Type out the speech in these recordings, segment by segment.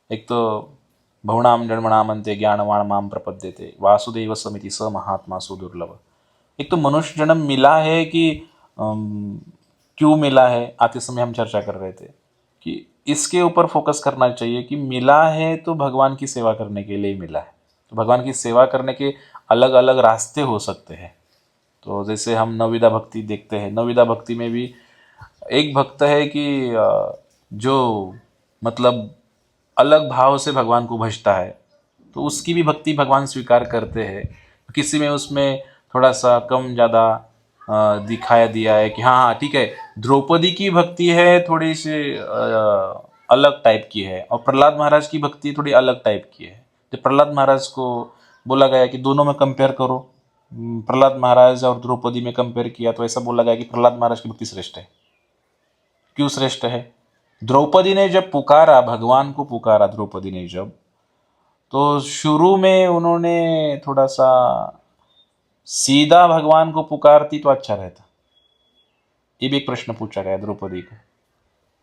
एक तो भवनाम जन्मनामंते ज्ञानवाण माम प्रपद्यते वासुदेव समिति स महात्मा सुदुर्लभ। एक तो मनुष्य जन्म मिला है कि क्यों मिला है, आते समय हम चर्चा कर रहे थे कि इसके ऊपर फोकस करना चाहिए कि मिला है तो भगवान की सेवा करने के लिए मिला है। तो भगवान की सेवा करने के अलग अलग रास्ते हो सकते हैं। तो जैसे हम नवविधा भक्ति देखते हैं, नवविधा भक्ति में भी एक भक्त है कि जो मतलब अलग भाव से भगवान को भजता है, तो उसकी भी भक्ति भगवान स्वीकार करते हैं। किसी में उसमें थोड़ा सा कम ज़्यादा दिखाया दिया है कि हाँ हाँ ठीक है, द्रौपदी की भक्ति है थोड़ी सी अलग टाइप की है, और प्रहलाद महाराज की भक्ति थोड़ी अलग टाइप की है। तो प्रहलाद महाराज को बोला गया कि दोनों में कंपेयर करो, प्रहलाद महाराज और द्रौपदी में कंपेयर किया तो ऐसा बोला गया कि प्रहलाद महाराज की भक्ति श्रेष्ठ है। क्यों श्रेष्ठ है? द्रौपदी ने जब पुकारा, भगवान को पुकारा द्रौपदी ने जब, तो शुरू में उन्होंने थोड़ा सा सीधा भगवान को पुकारती तो अच्छा रहता। ये भी एक प्रश्न पूछा गया द्रौपदी को,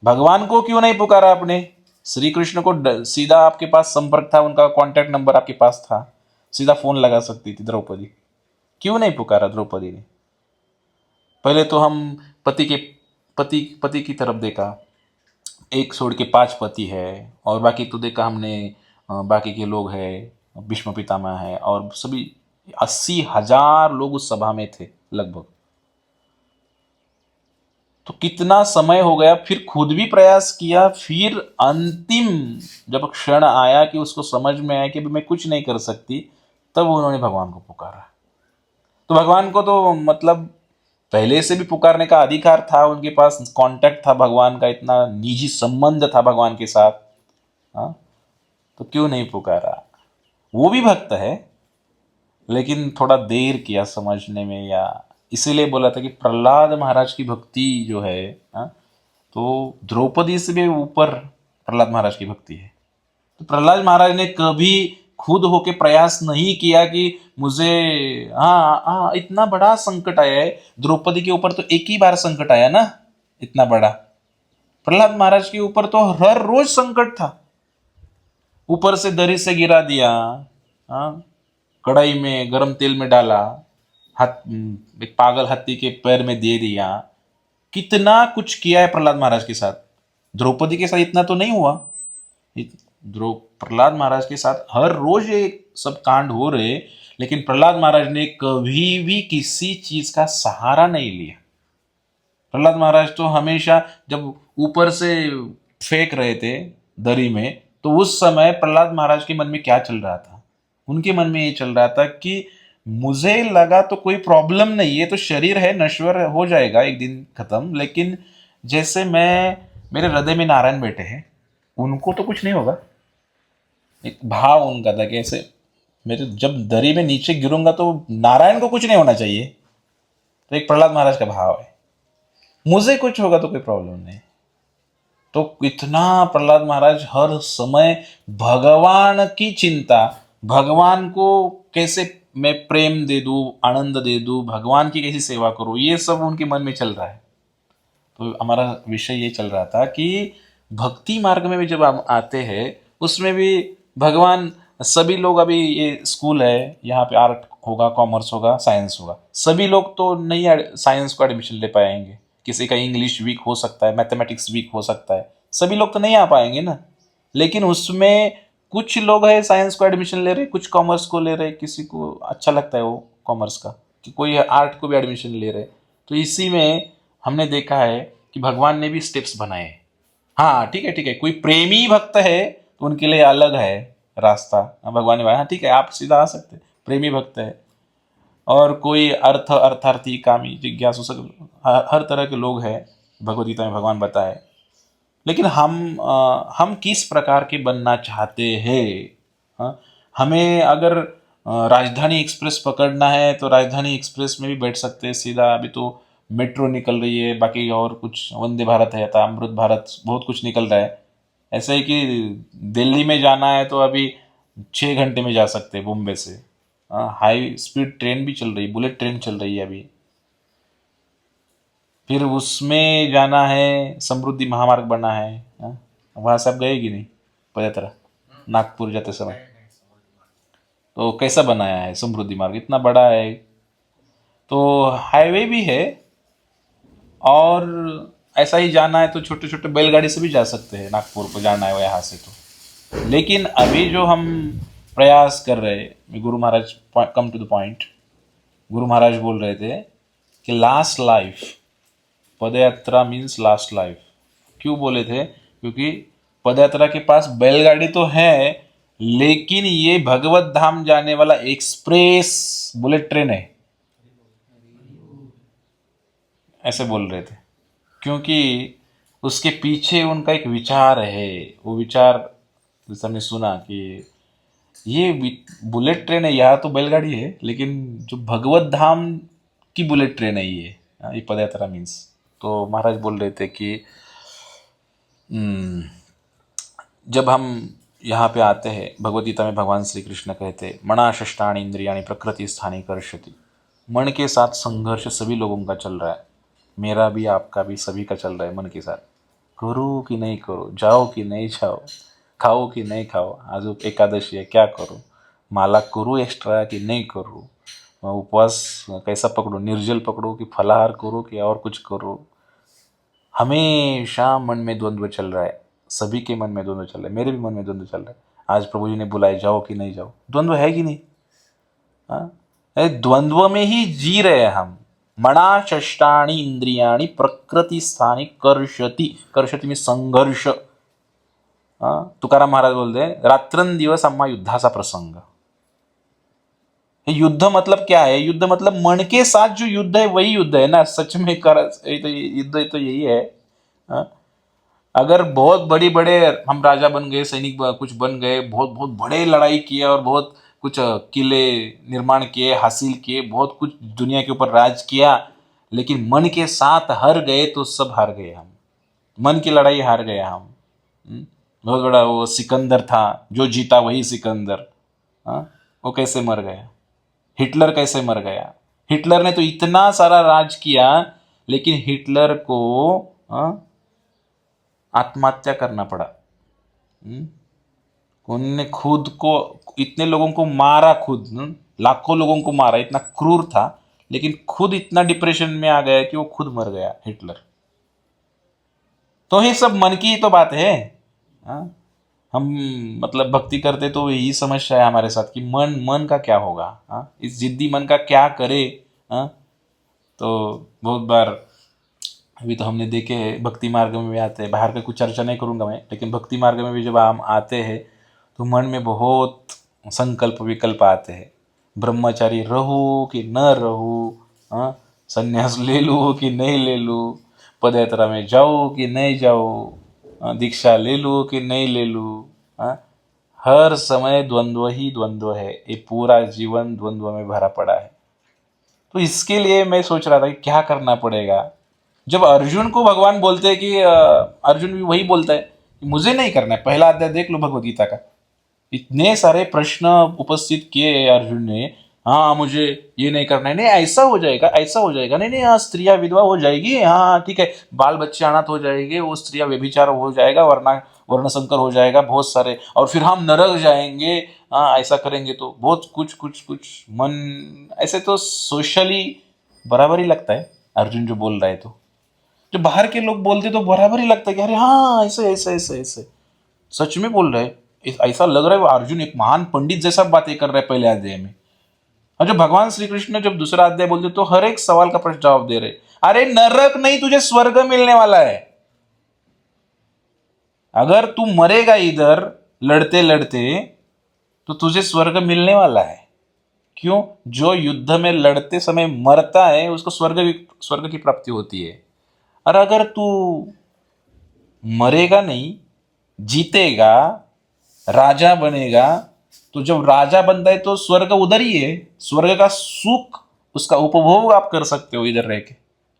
भगवान को क्यों नहीं पुकारा आपने? श्री कृष्ण को सीधा आपके पास संपर्क था, उनका कांटेक्ट नंबर आपके पास था, सीधा फोन लगा सकती थी द्रौपदी, क्यों नहीं पुकारा द्रौपदी ने? पहले तो हम पति की तरफ देखा, एक छोड़ के 5 पति है, और बाकी तो देखा हमने बाकी के लोग हैं, भीष्म पितामह है, और सभी 80,000 लोग उस सभा में थे लगभग। तो कितना समय हो गया, फिर खुद भी प्रयास किया, फिर अंतिम जब क्षण आया कि उसको समझ में आया कि मैं कुछ नहीं कर सकती, तब उन्होंने भगवान को पुकारा। तो भगवान को तो मतलब पहले से भी पुकारने का अधिकार था, उनके पास कांटेक्ट था भगवान का, इतना निजी संबंध था भगवान के साथ। हाँ, तो क्यों नहीं पुकारा? वो भी भक्त है, लेकिन थोड़ा देर किया समझने में, या इसीलिए बोला था कि प्रहलाद महाराज की भक्ति जो है, हाँ, तो द्रौपदी से भी ऊपर प्रहलाद महाराज की भक्ति है। तो प्रहलाद महाराज ने कभी खुद होके प्रयास नहीं किया कि मुझे, हाँ हाँ, इतना बड़ा संकट आया है द्रौपदी के ऊपर, तो एक ही बार संकट आया ना इतना बड़ा। प्रहलाद महाराज के ऊपर तो हर रोज संकट था, ऊपर से दरी से गिरा दिया, हाँ, कढ़ाई में गरम तेल में डाला, हाथ एक पागल हाथी के पैर में दे दिया, कितना कुछ किया है प्रहलाद महाराज के साथ। द्रौपदी के साथ इतना तो नहीं हुआ। द्रौ प्रहलाद महाराज के साथ हर रोज ये सब कांड हो रहे, लेकिन प्रहलाद महाराज ने कभी भी किसी चीज का सहारा नहीं लिया। प्रहलाद महाराज तो हमेशा जब ऊपर से फेंक रहे थे दरी में, तो उस समय प्रहलाद महाराज के मन में क्या चल रहा था? उनके मन में ये चल रहा था कि मुझे लगा तो कोई प्रॉब्लम नहीं है, तो शरीर है, नश्वर हो जाएगा एक दिन खत्म, लेकिन जैसे मेरे हृदय में नारायण बैठे हैं, उनको तो कुछ नहीं होगा। एक भाव उनका था कि ऐसे मेरे जब दरी में नीचे गिरूंगा तो नारायण को कुछ नहीं होना चाहिए। तो एक प्रहलाद महाराज का भाव है, मुझे कुछ होगा तो कोई प्रॉब्लम नहीं। तो इतना प्रहलाद महाराज हर समय भगवान की चिंता, भगवान को कैसे मैं प्रेम दे दूं, आनंद दे दूं, भगवान की कैसी सेवा करूं, ये सब उनके मन में चल रहा है। तो हमारा विषय ये चल रहा था कि भक्ति मार्ग में भी जब हम आते हैं, उसमें भी भगवान, सभी लोग, अभी ये स्कूल है, यहाँ पे आर्ट होगा, कॉमर्स होगा, साइंस होगा, सभी लोग तो नहीं साइंस को एडमिशन ले पाएंगे। किसी का इंग्लिश वीक हो सकता है, मैथमेटिक्स वीक हो सकता है, सभी लोग तो नहीं आ पाएंगे ना। लेकिन उसमें कुछ लोग हैं साइंस को एडमिशन ले रहे, कुछ कॉमर्स को ले रहे, किसी को अच्छा लगता है वो कॉमर्स का, कि कोई आर्ट को भी एडमिशन ले रहे। तो इसी में हमने देखा है कि भगवान ने भी स्टेप्स बनाए हैं। हाँ ठीक है ठीक है, कोई प्रेमी भक्त है तो उनके लिए अलग है रास्ता, हाँ, भगवान ने बताया, हाँ ठीक है आप सीधा आ सकते, प्रेमी भक्त है। और कोई अर्थार्थी कामी जिज्ञासु सब हर तरह के लोग हैं, भगवद गीता में भगवान बताए। लेकिन हम किस प्रकार के बनना चाहते हैं? हाँ, हमें अगर राजधानी एक्सप्रेस पकड़ना है तो राजधानी एक्सप्रेस में भी बैठ सकते हैं सीधा। अभी तो मेट्रो निकल रही है, बाकी और कुछ वंदे भारत है, था अमृत भारत, बहुत कुछ निकल रहा है। ऐसा ही कि दिल्ली में जाना है तो अभी 6 घंटे में जा सकते हैं बॉम्बे से। हाँ, हाई स्पीड ट्रेन भी चल रही है, बुलेट ट्रेन चल रही है अभी। फिर उसमें जाना है, समृद्धि महामार्ग बना है, हाँ? वहाँ से आप गए कि नहीं पदयात्रा नागपुर जाते समय? तो कैसा बनाया है समृद्धि मार्ग? इतना बड़ा है, तो हाईवे भी है, और ऐसा ही जाना है तो छोटे छोटे बैलगाड़ी से भी जा सकते हैं, नागपुर को जाना है यहाँ से तो। लेकिन अभी जो हम प्रयास कर रहे हैं, Guru Maharaj come to the point, Guru Maharaj बोल रहे थे कि लास्ट लाइफ, पदयात्रा मीन्स लास्ट लाइफ। क्यों बोले थे? क्योंकि पदयात्रा के पास बैलगाड़ी तो है, लेकिन ये भगवत धाम जाने वाला एक्सप्रेस बुलेट ट्रेन है, ऐसे बोल रहे थे। क्योंकि उसके पीछे उनका एक विचार है, वो विचार जैसे हमने सुना कि ये बुलेट ट्रेन है, यहाँ तो बैलगाड़ी है, लेकिन जो भगवत धाम की बुलेट ट्रेन है ये पदयात्रा मीन्स। तो महाराज बोल रहे थे कि हम्म, जब हम यहाँ पे आते हैं, भगवद गीता में भगवान श्री कृष्ण कहते हैं मना षष्ठानि इंद्रियाणि प्रकृति स्थानी कर्षति। मन के साथ संघर्ष सभी लोगों का चल रहा है, मेरा भी आपका भी सभी का चल रहा है मन के साथ। करो कि नहीं करो, जाओ कि नहीं जाओ, खाओ कि नहीं खाओ, आज एकादशी है क्या करो, माला करूँ एक्स्ट्रा कि नहीं करूँ, उपवास कैसा पकड़ो, निर्जल पकड़ो कि फलाहार करो कि और कुछ करो। हमेशा मन में द्वंद्व चल रहा है, सभी के मन में द्वंद्व चल रहा है, मेरे भी मन में द्वंद्व चल रहा है। आज प्रभु जी ने बुलाए, जाओ कि नहीं जाओ, द्वंद्व है कि नहीं? हाँ, द्वंद्व में ही जी रहे हैं हम। मना षष्ठानि इंद्रियाणि प्रकृति स्थानी कर्षति, कर्षति में संघर्ष। तुकाराम महाराज बोलते हैं रात्रंदिवस आम्हा युद्धाचा प्रसंग। युद्ध मतलब क्या है? युद्ध मतलब मन के साथ जो युद्ध है वही युद्ध है ना, सच में कर युद्ध तो यही है। हाँ? अगर बहुत बड़ी बड़े हम राजा बन गए, सैनिक कुछ बन गए, बहुत बहुत बड़े लड़ाई किए और बहुत कुछ किले निर्माण किए, हासिल किए, बहुत कुछ दुनिया के ऊपर राज किया, लेकिन मन के साथ हार गए तो सब हार गए हम। मन की लड़ाई हार गए हम। बहुत बड़ा वो सिकंदर था, जो जीता वही सिकंदर। हाँ? वो कैसे मर गया? हिटलर कैसे मर गया? हिटलर ने तो इतना सारा राज किया, लेकिन हिटलर को आत्महत्या करना पड़ा। उन्होंने खुद को, इतने लोगों को मारा, खुद लाखों लोगों को मारा, इतना क्रूर था, लेकिन खुद इतना डिप्रेशन में आ गया कि वो खुद मर गया हिटलर। तो ये सब मन की ही तो बात है। हाँ? हम मतलब भक्ति करते तो यही समस्या है हमारे साथ कि मन मन का क्या होगा। हाँ? इस जिद्दी मन का क्या करे। हाँ? तो बहुत बार अभी तो हमने देखे हैं, भक्ति मार्ग में भी आते हैं, बाहर का कुछ चर्चा नहीं करूँगा मैं, लेकिन भक्ति मार्ग में भी जब हम आते हैं तो मन में बहुत संकल्प विकल्प आते हैं। ब्रह्मचारी रहूँ कि न रहूँ, हाँ, संन्यास ले लूँ कि नहीं ले लूँ, पदयात्रा में जाऊँ कि नहीं जाऊँ, दीक्षा ले लूँ कि नहीं ले लूँ। हाँ, हर समय द्वंद्व ही द्वंद्व है, ये पूरा जीवन द्वंद्व में भरा पड़ा है। तो इसके लिए मैं सोच रहा था कि क्या करना पड़ेगा। जब अर्जुन को भगवान बोलते हैं कि अर्जुन भी वही बोलता है कि मुझे नहीं करना है, पहला अध्याय देख लो भगवद गीता का, इतने सारे प्रश्न उपस्थित किए अर्जुन ने। हाँ मुझे ये नहीं करना है, नहीं ऐसा हो जाएगा, ऐसा हो जाएगा, नहीं नहीं हाँ स्त्रियां विधवा हो जाएगी, हाँ ठीक है, बाल बच्चे अनाथ हो जाएंगे, वो स्त्रियां व्यभिचार हो जाएगा, वरना वर्ण संकर हो जाएगा बहुत सारे, और फिर हम नरक जाएंगे, हाँ ऐसा करेंगे तो बहुत कुछ कुछ कुछ मन। ऐसे तो सोशली बराबर ही लगता है अर्जुन जो बोल रहा है, तो जो बाहर के लोग बोलते तो बराबर ही लगता है कि अरे हाँ ऐसे ऐसे ऐसे ऐसे सच में बोल रहे हैं। ऐसा लग रहा है वो अर्जुन एक महान पंडित जैसा बातें कर रहे हैं पहले अध्याय में। और जब भगवान श्री कृष्ण जब दूसरा अध्याय बोलते तो हर एक सवाल का प्रश्न जवाब दे रहे। अरे नरक नहीं, तुझे स्वर्ग मिलने वाला है। अगर तू मरेगा इधर लड़ते लड़ते तो तुझे स्वर्ग मिलने वाला है। क्यों? जो युद्ध में लड़ते समय मरता है उसको स्वर्ग की प्राप्ति होती है। और अगर तू मरेगा नहीं, जीतेगा, राजा बनेगा, तो जब राजा बनता है तो स्वर्ग उधर ही है, स्वर्ग का सुख उसका उपभोग आप कर सकते हो इधर रह के।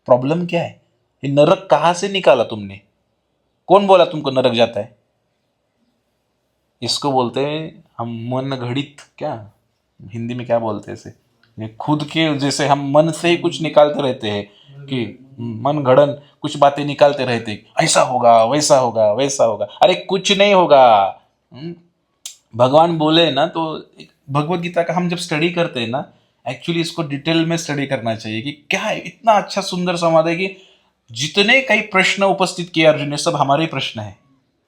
प्रॉब्लम क्या है? ये नरक कहाँ से निकाला तुमने? कौन बोला तुमको नरक जाता है? इसको बोलते हैं हम मन घड़ित, क्या हिंदी में क्या बोलते हैं इसे, ये खुद के जैसे हम मन से ही कुछ निकालते रहते हैं कि मन गढ़न कुछ बातें निकालते रहते, ऐसा होगा वैसा होगा वैसा होगा, अरे कुछ नहीं होगा। हम्म, भगवान बोले ना तो भगवत गीता का हम जब स्टडी करते हैं ना, एक्चुअली इसको डिटेल में स्टडी करना चाहिए कि क्या है, इतना अच्छा सुंदर संवाद है कि जितने कई प्रश्न उपस्थित किए अर्जुन ने सब हमारे ही प्रश्न है,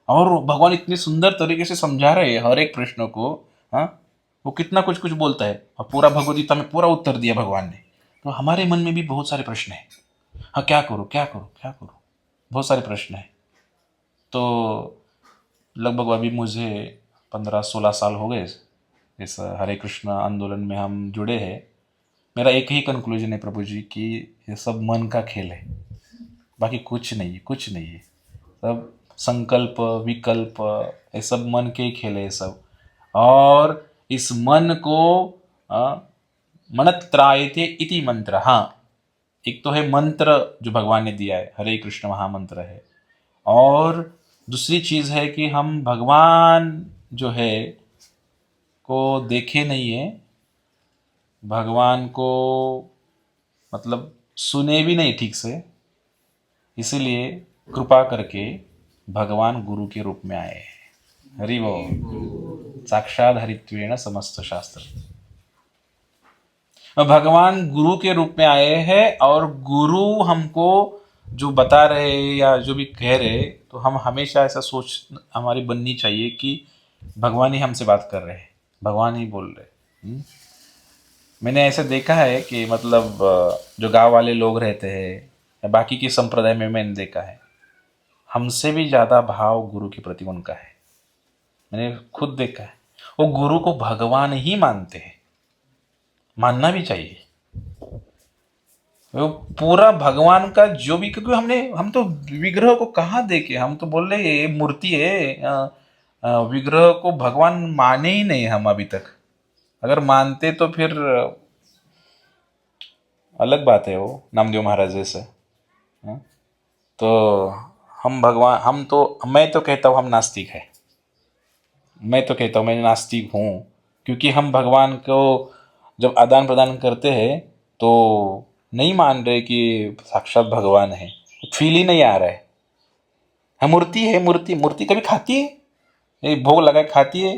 और भगवान इतनी सुंदर तरीके से समझा रहे हैं हर एक प्रश्न को। हाँ, वो कितना कुछ कुछ बोलता है और पूरा भगवत गीता में पूरा उत्तर दिया भगवान ने। तो हमारे मन में भी बहुत सारे प्रश्न हैं, हाँ क्या करूँ क्या करूँ क्या करूँ, बहुत सारे प्रश्न हैं। तो लगभग अभी मुझे 15-16 साल हो गए इस हरे कृष्ण आंदोलन में हम जुड़े हैं। मेरा एक ही कंक्लूजन है प्रभु जी कि ये सब मन का खेल है, बाकी कुछ नहीं है, कुछ नहीं है। सब संकल्प विकल्प ये सब मन के ही खेल है ये सब। और इस मन को मनत्रायते इति मंत्र, हाँ एक तो है मंत्र जो भगवान ने दिया है, हरे कृष्ण महामंत्र है। और दूसरी चीज़ है कि हम भगवान जो है को देखे नहीं है, भगवान को मतलब सुने भी नहीं ठीक से, इसीलिए कृपा करके भगवान गुरु के रूप में आए हैं। हरि बोल। साक्षात हरित्वेण समस्त शास्त्र। भगवान गुरु के रूप में आए हैं और गुरु हमको जो बता रहे हैं या जो भी कह रहे हैं, तो हम हमेशा ऐसा सोच हमारी बननी चाहिए कि भगवान ही हमसे बात कर रहे हैं, भगवान ही बोल रहे हैं। मैंने ऐसे देखा है कि मतलब जो गांव वाले लोग रहते हैं या बाकी की संप्रदाय में मैंने देखा है, हमसे भी ज़्यादा भाव गुरु के प्रति उनका है। मैंने खुद देखा है, वो गुरु को भगवान ही मानते हैं, मानना भी चाहिए। वो पूरा भगवान का जो भी, क्योंकि हम तो विग्रह को कहाँ देखे, हम तो बोल रहे ये मूर्ति है, विग्रह को भगवान माने ही नहीं हम अभी तक। अगर मानते तो फिर अलग बात है, वो नामदेव महाराज जैसे। हाँ? तो हम भगवान, हम तो, मैं तो कहता हूँ हम नास्तिक है, मैं तो कहता हूँ मैं नास्तिक हूँ, क्योंकि हम भगवान को जब आदान प्रदान करते हैं तो नहीं मान रहे कि साक्षात भगवान है, फील ही नहीं आ रहा है। हाँ मूर्ति है, मूर्ति मूर्ति कभी खाती है, ये भोग लगा के खाती है,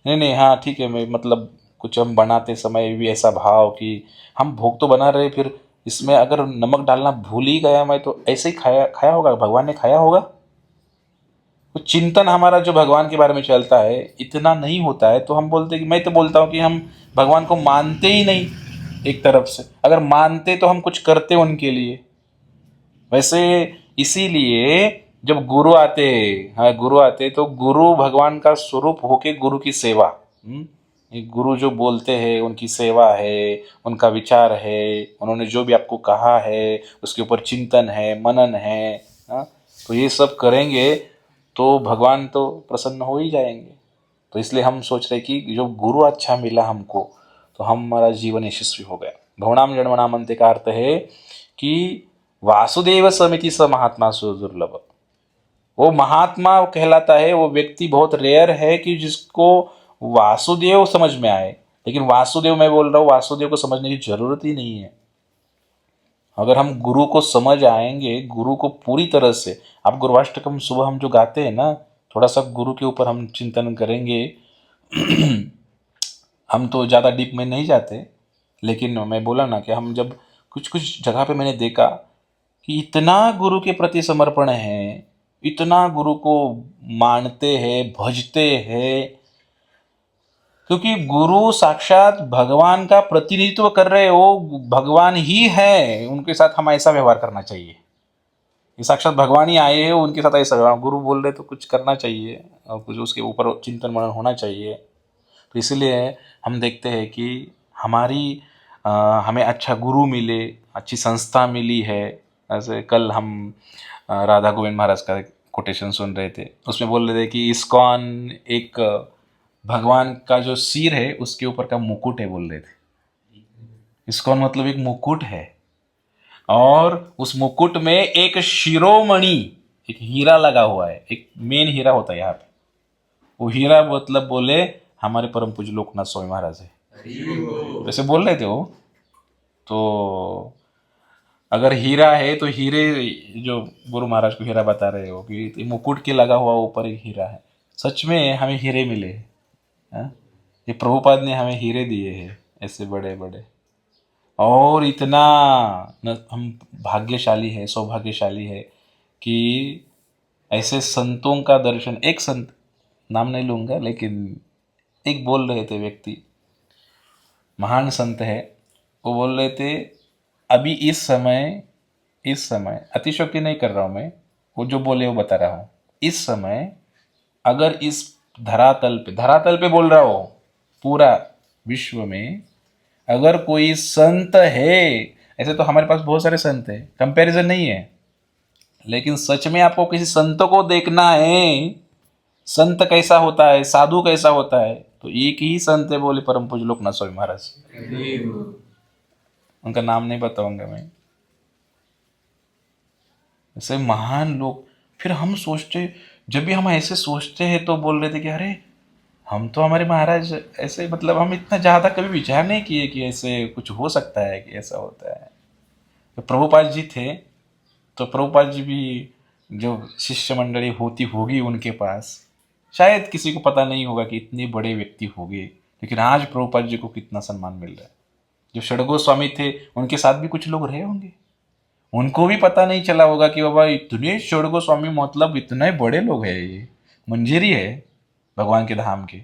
नहीं नहीं हाँ ठीक है, मैं मतलब कुछ हम बनाते समय भी ऐसा भाव कि हम भोग तो बना रहे, फिर इसमें अगर नमक डालना भूल ही गया मैं तो ऐसे ही खाया खाया होगा, भगवान ने खाया होगा। तो चिंतन हमारा जो भगवान के बारे में चलता है इतना नहीं होता है, तो हम बोलते कि, मैं तो बोलता हूँ कि हम भगवान को मानते ही नहीं। एक तरफ से अगर मानते तो हम कुछ करते उनके लिए। वैसे इसीलिए जब गुरु आते, हाँ गुरु आते, तो गुरु भगवान का स्वरूप होके गुरु की सेवा, ये गुरु जो बोलते हैं उनकी सेवा है, उनका विचार है, उन्होंने जो भी आपको कहा है उसके ऊपर चिंतन है, मनन है। हाँ, तो ये सब करेंगे तो भगवान तो प्रसन्न हो ही जाएंगे। तो इसलिए हम सोच रहे कि जो गुरु अच्छा मिला हमको, तो हमारा जीवन यशस्वी हो गया। भवनाम जन्मनाम अंत्य का अर्थ है कि वासुदेव समिति स महात्मा सुदुर्लभ। वो महात्मा कहलाता है, वो व्यक्ति बहुत रेयर है कि जिसको वासुदेव समझ में आए। लेकिन वासुदेव मैं बोल रहा हूँ, वासुदेव को समझने की जरूरत ही नहीं है। अगर हम गुरु को समझ आएंगे, गुरु को पूरी तरह से, आप गुरुवाष्टकम सुबह हम जो गाते हैं ना, थोड़ा सा गुरु के ऊपर हम चिंतन करेंगे। हम तो ज़्यादा डीप में नहीं जाते, लेकिन मैं बोला ना कि हम जब कुछ कुछ जगह पे मैंने देखा कि इतना गुरु के प्रति समर्पण है, इतना गुरु को मानते हैं, भजते हैं, क्योंकि गुरु साक्षात भगवान का प्रतिनिधित्व कर रहे हो, भगवान ही है, उनके साथ हम ऐसा व्यवहार करना चाहिए। ये साक्षात भगवान ही आए हैं, उनके साथ ऐसा व्यवहार, गुरु बोल रहे तो कुछ करना चाहिए और कुछ उसके ऊपर चिंतन मनन होना चाहिए। तो इसलिए हम देखते हैं कि हमें अच्छा गुरु मिले, अच्छी संस्था मिली है। ऐसे कल हम राधा गोविंद महाराज का कोटेशन सुन रहे थे, उसमें बोल रहे थे कि इस्कॉन एक भगवान का जो सिर है उसके ऊपर का मुकुट है, बोल रहे थे। इस्कॉन मतलब एक मुकुट है, और उस मुकुट में एक शिरोमणि, एक हीरा लगा हुआ है, एक मेन हीरा होता है यहाँ पे। वो हीरा मतलब बोले हमारे परम पूज्य लोकनाथ स्वामी महाराज है। वैसे बोल रहे थे वो। तो अगर हीरा है तो हीरे, जो गुरु महाराज को हीरा बता रहे हो कि मुकुट के लगा हुआ ऊपर एक हीरा है, सच में हमें हीरे मिले हैं। हाँ? ये प्रभुपाद ने हमें हीरे दिए हैं ऐसे बड़े बड़े। और इतना हम भाग्यशाली है, सौभाग्यशाली है कि ऐसे संतों का दर्शन, एक संत, नाम नहीं लूंगा, लेकिन एक बोल रहे थे व्यक्ति, महान संत है, वो बोल रहे थे अभी इस समय अतिशयोक्ति नहीं कर रहा हूँ मैं, वो जो बोले वो बता रहा हूँ। इस समय अगर इस धरातल पे बोल रहा हो, पूरा विश्व में अगर कोई संत है, ऐसे तो हमारे पास बहुत सारे संत हैं, कंपैरिजन नहीं है, लेकिन सच में आपको किसी संत को देखना है, संत कैसा होता है, साधु कैसा होता है, तो एक ही संत है, बोले परम पूज्य लोकनाथ स्वामी महाराज। उनका नाम नहीं बताऊंगा मैं। ऐसे महान लोग। फिर हम सोचते, जब भी हम ऐसे सोचते हैं तो बोल रहे थे कि अरे हम तो हमारे महाराज ऐसे, मतलब हम इतना ज़्यादा कभी विचार नहीं किए कि ऐसे कुछ हो सकता है, कि ऐसा होता है। तो प्रभुपाद जी थे, तो प्रभुपाद जी भी जो शिष्य मंडली होती होगी उनके पास, शायद किसी को पता नहीं होगा कि इतने बड़े व्यक्ति होंगे, लेकिन आज प्रभुपाद जी को कितना सम्मान मिल रहा है। जो षडगो स्वामी थे उनके साथ भी कुछ लोग रहे होंगे, उनको भी पता नहीं चला होगा कि बाबा इतने षडगो स्वामी, मतलब इतने बड़े लोग हैं, ये मंजिरी है भगवान के धाम के।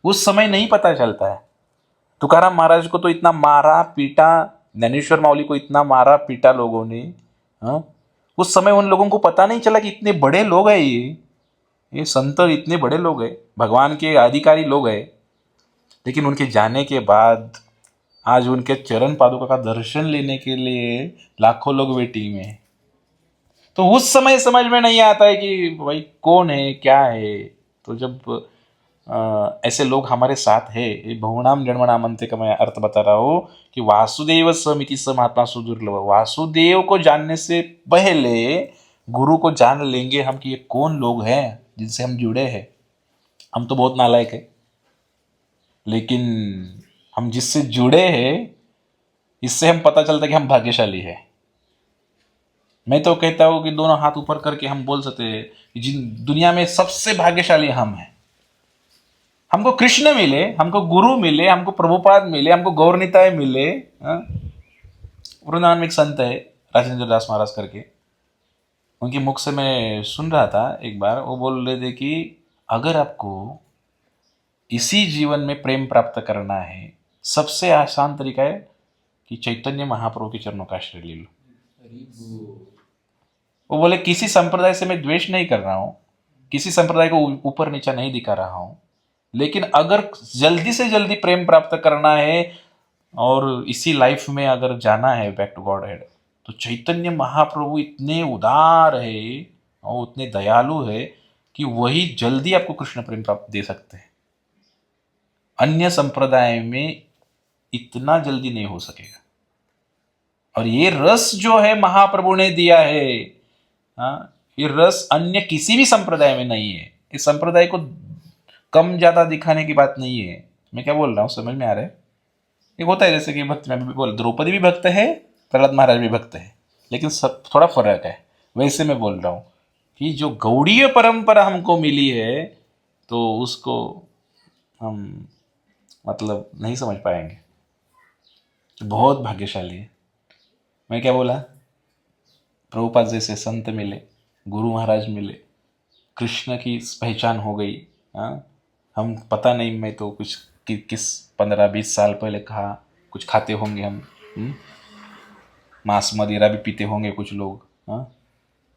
उस समय नहीं पता चलता है। तुकाराम महाराज को तो इतना मारा पीटा, ज्ञानेश्वर माउली को इतना मारा पीटा लोगों ने। हाँ, उस समय उन लोगों को पता नहीं चला कि इतने बड़े लोग हैं, ये संत इतने बड़े लोग हैं, भगवान के अधिकारी लोग हैं। लेकिन उनके जाने के बाद आज उनके चरण पादुका का दर्शन लेने के लिए लाखों लोग वेटिंग में हैं। तो उस समय समझ में नहीं आता है कि भाई कौन है क्या है। तो जब ऐसे लोग हमारे साथ है, ये बहुनाम जन्मनाम अंत्य का मैं अर्थ बता रहा हूँ कि वासुदेव समिति स महात्मा सुदुर्लभ। वासुदेव को जानने से पहले गुरु को जान लेंगे हम कि ये कौन लोग हैं जिनसे हम जुड़े हैं। हम तो बहुत नालायक है, लेकिन हम जिससे जुड़े हैं इससे हम पता चलता है कि हम भाग्यशाली है। मैं तो कहता हूँ कि दोनों हाथ ऊपर करके हम बोल सकते हैं कि जिन दुनिया में सबसे भाग्यशाली हम हैं। हमको कृष्ण मिले, हमको गुरु मिले, हमको प्रभुपाद मिले, हमको गौरनीताय मिले। हाँ? वृंदावन में एक संत है राजेंद्र दास महाराज करके, उनके मुख से मैं सुन रहा था एक बार, वो बोल रहे थे कि अगर आपको इसी जीवन में प्रेम प्राप्त करना है, सबसे आसान तरीका है कि चैतन्य महाप्रभु के चरणों का आश्रय ले लो। वो बोले किसी संप्रदाय से मैं द्वेष नहीं कर रहा हूँ, किसी संप्रदाय को ऊपर नीचा नहीं दिखा रहा हूँ, लेकिन अगर जल्दी से जल्दी प्रेम प्राप्त करना है और इसी लाइफ में अगर जाना है बैक टू गॉड हेड, तो चैतन्य महाप्रभु इतने उदार है और उतने दयालु है कि वही जल्दी आपको कृष्ण प्रेम प्राप्त दे सकते हैं। अन्य संप्रदाय में इतना जल्दी नहीं हो सकेगा। और ये रस जो है महाप्रभु ने दिया है, हाँ, ये रस अन्य किसी भी संप्रदाय में नहीं है। इस संप्रदाय को कम ज्यादा दिखाने की बात नहीं है। मैं क्या बोल रहा हूँ समझ में आ रहा है? एक होता है जैसे कि भक्त में भी बोल, द्रौपदी भी भक्त है, प्रहलाद महाराज भी भक्त है, लेकिन सब थोड़ा फर्क है। वैसे मैं बोल रहा हूँ कि जो गौड़ीय परंपरा हमको मिली है, तो उसको हम मतलब नहीं समझ पाएंगे। बहुत भाग्यशाली है। मैं क्या बोला, प्रभुपाद जैसे संत मिले, गुरु महाराज मिले, कृष्ण की पहचान हो गई। हाँ, हम पता नहीं, मैं तो कुछ किस 15-20 साल पहले कहा कुछ खाते होंगे हम, मांस मदिरा भी पीते होंगे कुछ लोग। हाँ,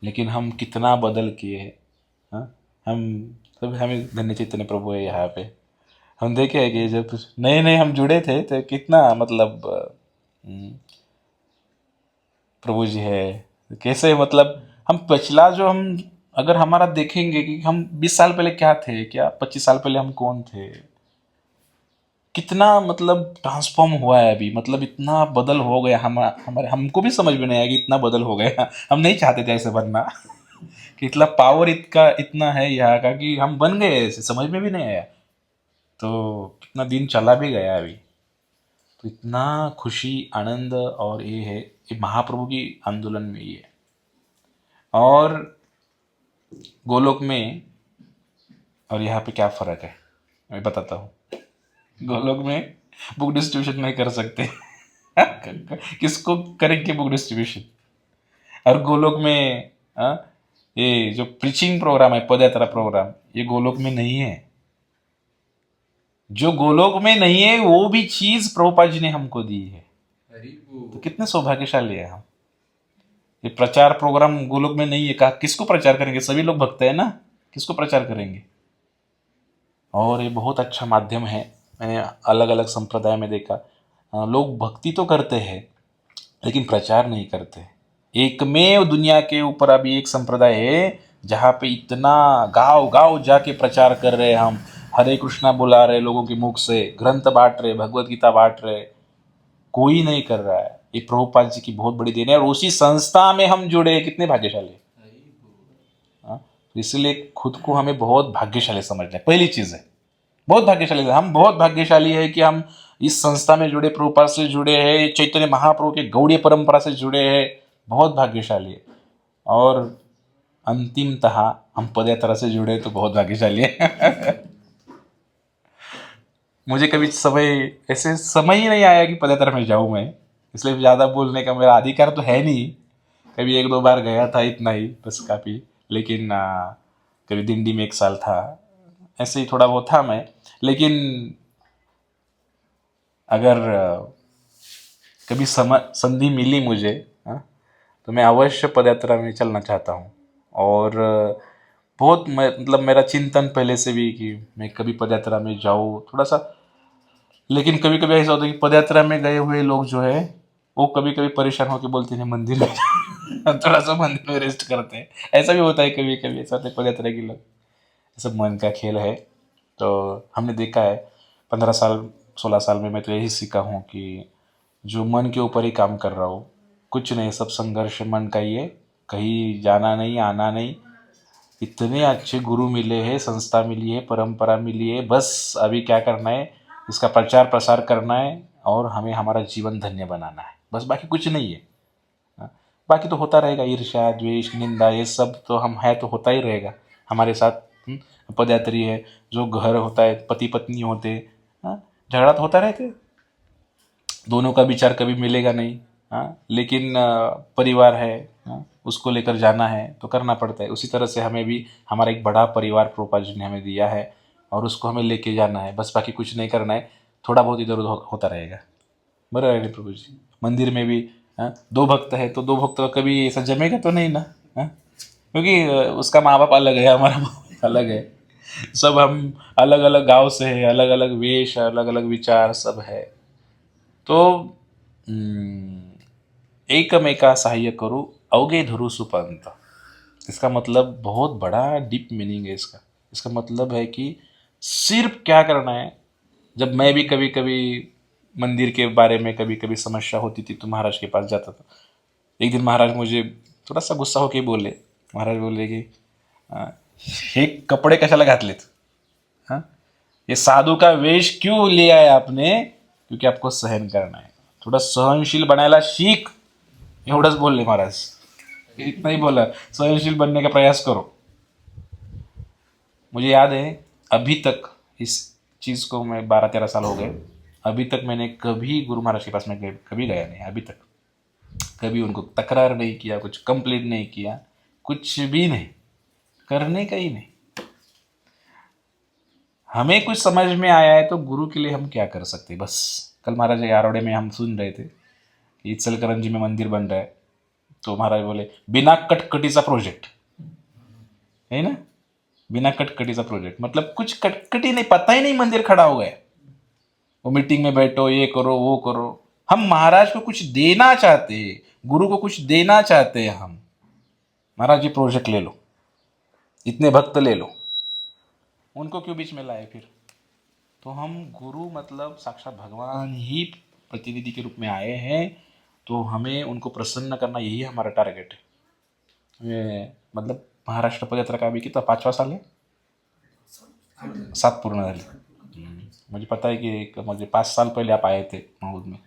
लेकिन हम कितना बदल किए हैं। हाँ, हम तब हमें धन्य चैतन्य प्रभु है यहाँ पे। हम देखे हैं कि जब नए नए हम जुड़े थे तो कितना मतलब प्रभु जी है कैसे, मतलब हम पिछला जो हम अगर हमारा देखेंगे कि हम 20 साल पहले क्या थे, क्या 25 साल पहले हम कौन थे, कितना मतलब ट्रांसफॉर्म हुआ है अभी, मतलब इतना बदल हो गया। हमारे हमको भी समझ में नहीं आया कि इतना बदल हो गया। हम नहीं चाहते थे ऐसे बनना कि इतना पावर इतना है यहाँ का कि हम बन गए ऐसे, समझ में भी नहीं आया। तो कितना दिन चला भी गया अभी। तो इतना खुशी आनंद और ये है, ये महाप्रभु की आंदोलन में ही है। और गोलोक में और यहाँ पे क्या फ़र्क है मैं बताता हूँ। गोलोक में बुक डिस्ट्रीब्यूशन नहीं कर सकते किसको करेंगे बुक डिस्ट्रीब्यूशन? और गोलोक में ये जो प्रीचिंग प्रोग्राम है, पदयात्रा प्रोग्राम, ये गोलोक में नहीं है। जो गोलोक में नहीं है वो भी चीज प्रभुपाद जी ने हमको दी है। तो कितने सौभाग्यशाली है हम। ये प्रचार प्रोग्राम गोलोक में नहीं है, कहा किसको प्रचार करेंगे? सभी लोग भक्त है ना, किसको प्रचार करेंगे? और ये बहुत अच्छा माध्यम है। मैंने अलग अलग संप्रदाय में देखा, लोग भक्ति तो करते हैं लेकिन प्रचार नहीं करते। एकमेव दुनिया के ऊपर अभी एक संप्रदाय है जहाँ पे इतना गांव गांव जाके प्रचार कर रहे हैं, हम हरे कृष्णा बुला रहे लोगों के मुख से, ग्रंथ बांट रहे, भगवत गीता बांट रहे, कोई नहीं कर रहा है। ये प्रभुपाद जी की बहुत बड़ी देन है और उसी संस्था में हम जुड़े, कितने भाग्यशाली। हाँ, तो इसलिए खुद को हमें बहुत भाग्यशाली समझना है, पहली चीज है। बहुत भाग्यशाली है, हम बहुत भाग्यशाली है कि हम इस संस्था में जुड़े, प्रभुपाद से जुड़े हैं, चैतन्य महाप्रभु के गौड़ीय परंपरा से जुड़े हैं, बहुत भाग्यशाली है। और अंतिमतः हम पदयात्रा से जुड़े तो बहुत भाग्यशाली है मुझे कभी ऐसे समय ही नहीं आया कि पदयात्रा में जाऊं मैं, इसलिए ज़्यादा बोलने का मेरा अधिकार तो है नहीं। कभी एक दो बार गया था, इतना ही बस, काफ़ी। लेकिन कभी दिंडी में एक साल था, ऐसे ही थोड़ा बहुत था मैं। लेकिन अगर कभी संधि मिली मुझे, तो मैं अवश्य पदयात्रा में चलना चाहता हूँ। और बहुत मतलब मेरा चिंतन पहले से भी कि मैं कभी पदयात्रा में जाऊँ थोड़ा सा। लेकिन कभी कभी ऐसा होता है कि पदयात्रा में गए हुए लोग जो है वो कभी कभी परेशान होकर बोलते हैं मंदिर में थोड़ा सा मंदिर में रेस्ट करते हैं। ऐसा भी होता है, कभी कभी ऐसा होता है पदयात्रा के लोग। ये सब मन का खेल है। तो हमने देखा है 15 साल 16 साल में मैं तो यही सीखा हूँ कि जो मन के ऊपर ही काम कर रहा हो, कुछ नहीं, सब संघर्ष मन का ही है, कहीं जाना नहीं आना नहीं। इतने अच्छे गुरु मिले हैं, संस्था मिली है, परंपरा मिली है, बस अभी क्या करना है, इसका प्रचार प्रसार करना है और हमें हमारा जीवन धन्य बनाना है, बस, बाकी कुछ नहीं है। हाँ, बाकी तो होता रहेगा, ईर्ष्या द्वेष निंदा ये सब तो हम है तो होता ही रहेगा हमारे साथ। पदयात्री है, जो घर होता है, पति पत्नी होते, झगड़ा तो होता रहते, दोनों का विचार कभी मिलेगा नहीं। लेकिन परिवार है, उसको लेकर जाना है तो करना पड़ता है। उसी तरह से हमें भी हमारा एक बड़ा परिवार प्रभुपाद जी ने हमें दिया है और उसको हमें लेके जाना है, बस, बाकी कुछ नहीं करना है। थोड़ा बहुत इधर उधर होता रहेगा, बराबर है प्रभु जी। मंदिर में भी 2 भक्त है तो 2 भक्त का कभी ऐसा जमेगा तो नहीं ना। क्योंकि उसका माँ बाप अलग है, हमारा माँ बाप अलग है, सब हम अलग अलग गांव से है, अलग अलग वेश, अलग अलग विचार सब है। तो एकमेका सहाय्य करो अवगे धरु सुपंथ। इसका मतलब बहुत बड़ा डीप मीनिंग है इसका। इसका मतलब है कि सिर्फ क्या करना है। जब मैं भी कभी कभी मंदिर के बारे में कभी कभी समस्या होती थी तो महाराज के पास जाता था। एक दिन महाराज मुझे थोड़ा सा गुस्सा होके बोले, महाराज बोले कि हे कपडे कशाला घातलेत, हाँ, ये साधु का वेश क्यों लिया है आपने? क्योंकि आपको सहन करना है, थोड़ा सहनशील बनायला सीख, एवढंच बोलले महाराज। इतना ही बोला, सहनशील बनने का प्रयास करो। मुझे याद है अभी तक इस चीज़ को, मैं 12-13 साल हो गए, अभी तक मैंने कभी गुरु महाराज के पास में कभी गया नहीं, अभी तक कभी उनको तकरार नहीं किया, कुछ कंप्लेंट नहीं किया, कुछ भी नहीं, करने का ही नहीं। हमें कुछ समझ में आया है तो गुरु के लिए हम क्या कर सकते हैं, बस। कल महाराज यारोड़े में हम सुन रहे थे कि इचलकरंजी में मंदिर बन रहा है, तो महाराज बोले बिना कटकटीचा प्रोजेक्ट है ना, बिना कटकटीचा प्रोजेक्ट मतलब कुछ कटकटी नहीं, पता ही नहीं मंदिर खड़ा हो गया। वो मीटिंग में बैठो, ये करो वो करो। हम महाराज को कुछ देना चाहते हैं, गुरु को कुछ देना चाहते हैं हम। महाराज जी प्रोजेक्ट ले लो, इतने भक्त ले लो, उनको क्यों बीच में लाए फिर? तो हम गुरु मतलब साक्षात भगवान ही प्रतिनिधि के रूप में आए हैं, तो हमें उनको प्रसन्न करना, यही हमारा टारगेट है। मतलब महाराष्ट्र पदयात्रा का अभी कितना 5वां साल है, 7 पूर्ण झाले। मुझे पता है कि मुझे 5 साल पहले आप आए थे महूद में,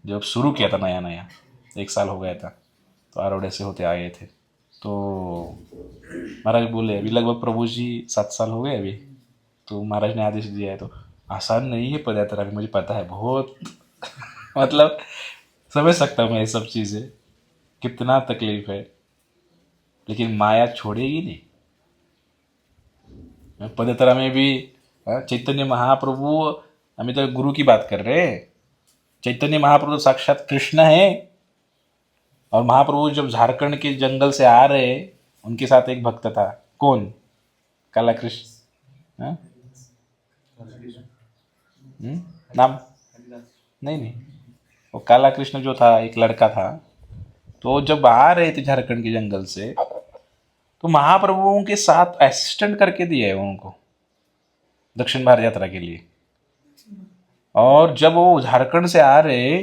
जब शुरू किया था नया नया, 1 साल हो गया था, तो आरोडे से होते आए थे। तो महाराज बोले अभी लगभग प्रभु जी 7 साल हो गए अभी, तो महाराज ने आदेश दिया है, तो आसान नहीं है पदयात्रा भी, मुझे पता है बहुत मतलब समझ सकता हूँ मैं ये सब चीज़ें, कितना तकलीफ है, लेकिन माया छोड़ेगी नहीं। पदयात्रा में भी चैतन्य महाप्रभु, हम तो गुरु की बात कर रहे हैं, चैतन्य महाप्रभु तो साक्षात कृष्ण है। और महाप्रभु जब झारखंड के जंगल से आ रहे, उनके साथ एक भक्त था, कौन? काला कृष्ण। हाँ? नाम नहीं नहीं, वो काला कृष्ण जो था एक लड़का था, तो जब आ रहे थे झारखंड के जंगल से, तो महाप्रभुओं के साथ असिस्टेंट करके दिए है उनको दक्षिण भारत यात्रा के लिए। और जब वो झारखंड से आ रहे,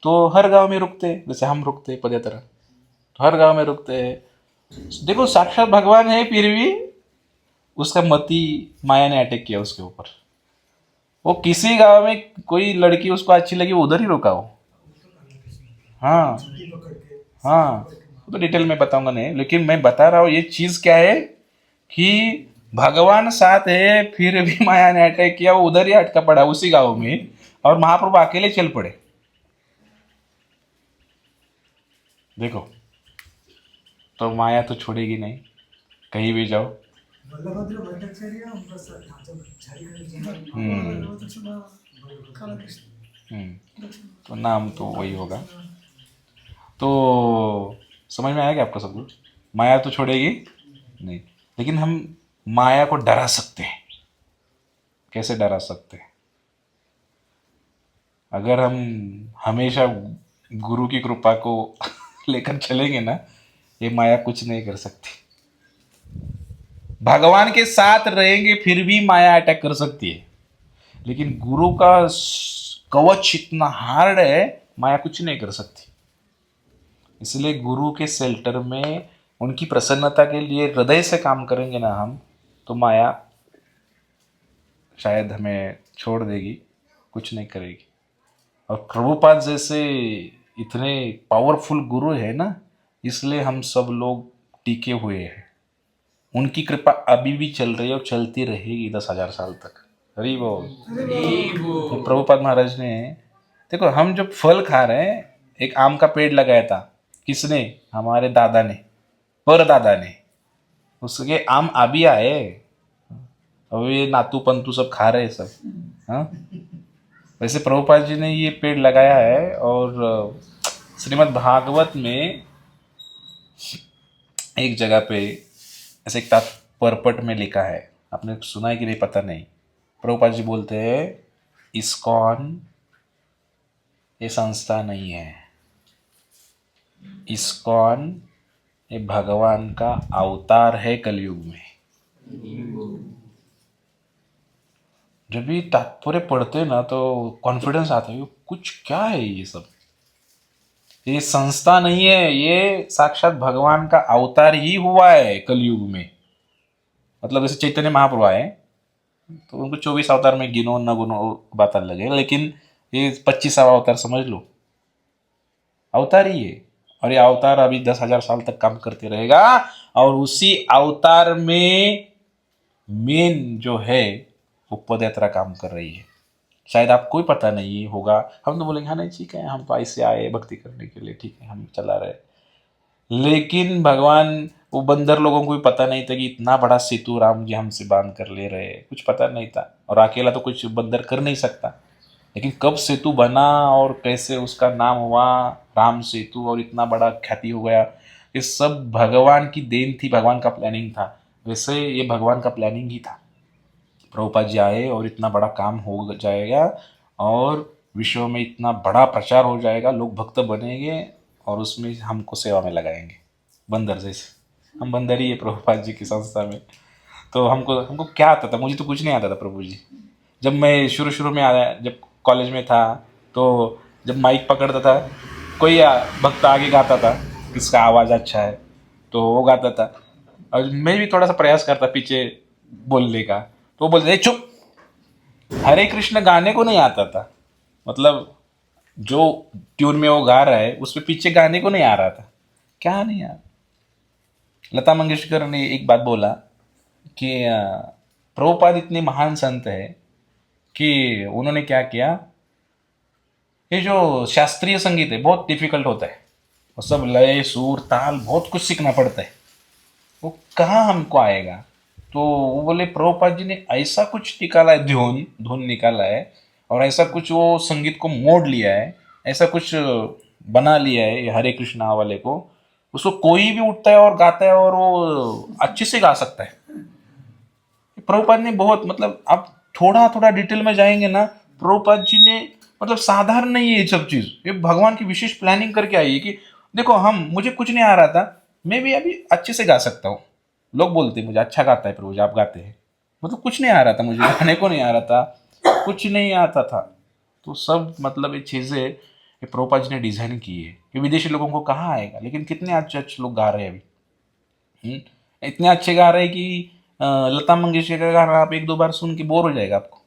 तो हर गांव में रुकते, जैसे हम रुकते पदयात्रा, तो हर गांव में रुकते हैं। देखो साक्षात भगवान है, फिर भी उसका मति माया ने अटैक किया उसके ऊपर। वो किसी गांव में कोई लड़की उसको अच्छी लगी, वो उधर ही रुका वो। हाँ हाँ, वो तो डिटेल में बताऊंगा नहीं, लेकिन मैं बता रहा हूँ ये चीज क्या है कि भगवान साथ है, फिर भी माया ने अटैक किया, वो उधर ही अटका पड़ा उसी गांव में, और महाप्रभु अकेले चल पड़े। देखो, तो माया तो छोड़ेगी नहीं, कहीं भी जाओ। बलभद्र भट्टाचार्य उनका झारखंड तो नाम तो वही होगा। तो समझ में आएगा आपको सब कुछ। माया तो छोड़ेगी नहीं, लेकिन हम माया को डरा सकते हैं। कैसे डरा सकते हैं? अगर हम हमेशा गुरु की कृपा को लेकर चलेंगे ना, ये माया कुछ नहीं कर सकती। भगवान के साथ रहेंगे फिर भी माया अटैक कर सकती है, लेकिन गुरु का कवच इतना हार्ड है, माया कुछ नहीं कर सकती। इसलिए गुरु के शेल्टर में उनकी प्रसन्नता के लिए हृदय से काम करेंगे ना हम, तो माया शायद हमें छोड़ देगी, कुछ नहीं करेगी। और प्रभुपाद जैसे इतने पावरफुल गुरु है ना, इसलिए हम सब लोग टिके हुए हैं। उनकी कृपा अभी भी चल रही है और चलती रहेगी 10,000 साल तक। हरि बोल। तो प्रभुपाद महाराज ने, देखो हम जब फल खा रहे हैं, एक आम का पेड़ लगाया था, किसने? हमारे दादा ने, पर दादा ने। उसके आम अभी आए, अब ये नातू पंतु सब खा रहे हैं सब। हाँ, वैसे प्रभुपाद जी ने ये पेड़ लगाया है। और श्रीमद् भागवत में एक जगह पे ऐसे एक परपट में लिखा है, आपने सुना है कि नहीं पता नहीं। प्रभुपाद जी बोलते हैं इस्कॉन ये संस्था नहीं है, इस्कॉन ये भगवान का अवतार है कलयुग में। जब भी तात्पर्य पढ़ते ना तो कॉन्फिडेंस आता है, कुछ क्या है ये सब, ये संस्था नहीं है, ये साक्षात भगवान का अवतार ही हुआ है कलयुग में। मतलब जैसे चैतन्य महाप्रभु आए, तो उनको 24 अवतार में गिनो न गुनो बात अलग है, लेकिन ये 25वां अवतार समझ लो, अवतार ही है। और ये अवतार अभी 10,000 साल तक काम करते रहेगा। और उसी अवतार में मेन जो है वो पदयात्रा काम कर रही है। शायद आपको ही पता नहीं होगा, हम तो बोलेंगे हाँ नहीं ठीक है, हम तो ऐसे आए भक्ति करने के लिए, ठीक है हम चला रहे। लेकिन भगवान, वो बंदर लोगों को भी पता नहीं था कि इतना बड़ा सेतु राम जी हमसे बांध कर ले रहे, कुछ पता नहीं था। और अकेला तो कुछ बंदर कर नहीं सकता, लेकिन कब सेतु बना और कैसे उसका नाम हुआ राम सेतु और इतना बड़ा ख्याति हो गया, ये सब भगवान की देन थी, भगवान का प्लानिंग था। वैसे ये भगवान का प्लानिंग ही था। प्रभुपाद जी आए और इतना बड़ा काम हो जाएगा और विश्व में इतना बड़ा प्रचार हो जाएगा, लोग भक्त बनेंगे और उसमें हमको सेवा में लगाएंगे बंदर जैसे। हम बंदर ही है प्रभुपाद जी की संस्था में। तो हमको हमको क्या आता था? मुझे तो कुछ नहीं आता था प्रभु जी। जब मैं शुरू शुरू में आया, जब कॉलेज में था, तो जब माइक पकड़ता था, कोई भक्त आगे गाता था, किसका आवाज़ अच्छा है तो वो गाता था, और मैं भी थोड़ा सा प्रयास करता पीछे बोलने का, तो वो बोलते चुप, हरे कृष्ण गाने को नहीं आता था, मतलब जो ट्यून में वो गा रहा है उस पे पीछे गाने को नहीं आ रहा था। क्या नहीं यार, लता मंगेशकर ने एक बात बोला कि प्रभुपाद इतने महान संत है कि उन्होंने क्या किया, ये जो शास्त्रीय संगीत है बहुत डिफिकल्ट होता है, वो सब लय सुर ताल बहुत कुछ सीखना पड़ता है, वो कहाँ हमको आएगा। तो वो बोले प्रभुपाद जी ने ऐसा कुछ निकाला है, धुन धुन निकाला है, और ऐसा कुछ वो संगीत को मोड़ लिया है, ऐसा कुछ बना लिया है ये हरे कृष्णा वाले को, उसको कोई भी उठता है और गाता है और वो अच्छे से गा सकता है। प्रभुपाद ने बहुत, मतलब आप थोड़ा थोड़ा डिटेल में जाएंगे ना, प्रभुपाद जी ने मतलब साधारण नहीं है ये सब चीज, ये भगवान की विशेष प्लानिंग करके आई है कि देखो हम, मुझे कुछ नहीं आ रहा था, मैं भी अभी अच्छे से गा सकता हूँ। लोग बोलते हैं मुझे अच्छा गाता है प्रभु जी, आप गाते हैं, मतलब कुछ नहीं आ रहा था मुझे, गाने को नहीं आ रहा था, कुछ नहीं आता था। तो सब मतलब ये चीज़ें ये प्रभुपाद जी ने डिजाइन की है, ये विदेशी लोगों को कहाँ आएगा, लेकिन कितने अच्छे अच्छे लोग गा रहे हैं अभी। इतने अच्छे गा रहे हैं कि लता मंगेशकर का गाना आप एक दो बार सुन के बोर हो जाएगा आपको,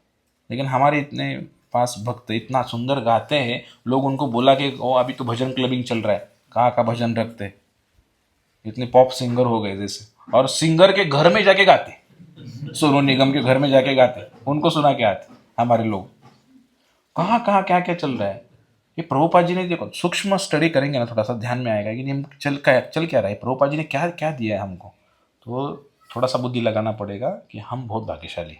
लेकिन हमारे इतने पास भक्त इतना सुंदर गाते हैं, लोग उनको बोला कि ओ अभी तो भजन क्लबिंग चल रहा है, कहाँ का भजन रखते हैं, इतने पॉप सिंगर हो गए जैसे, और सिंगर के घर में जाके गाते, सोनू निगम के घर में जाके गाते, उनको सुना के आते हमारे लोग। कहाँ कहाँ क्या क्या चल रहा है, ये प्रभुपाद जी ने, देखो सूक्ष्म स्टडी करेंगे ना थोड़ा सा ध्यान में आएगा कि नहीं, हम चल क्या रहा है, प्रभुपाद जी ने क्या क्या दिया है हमको। तो थोड़ा सा बुद्धि लगाना पड़ेगा कि हम बहुत भाग्यशाली,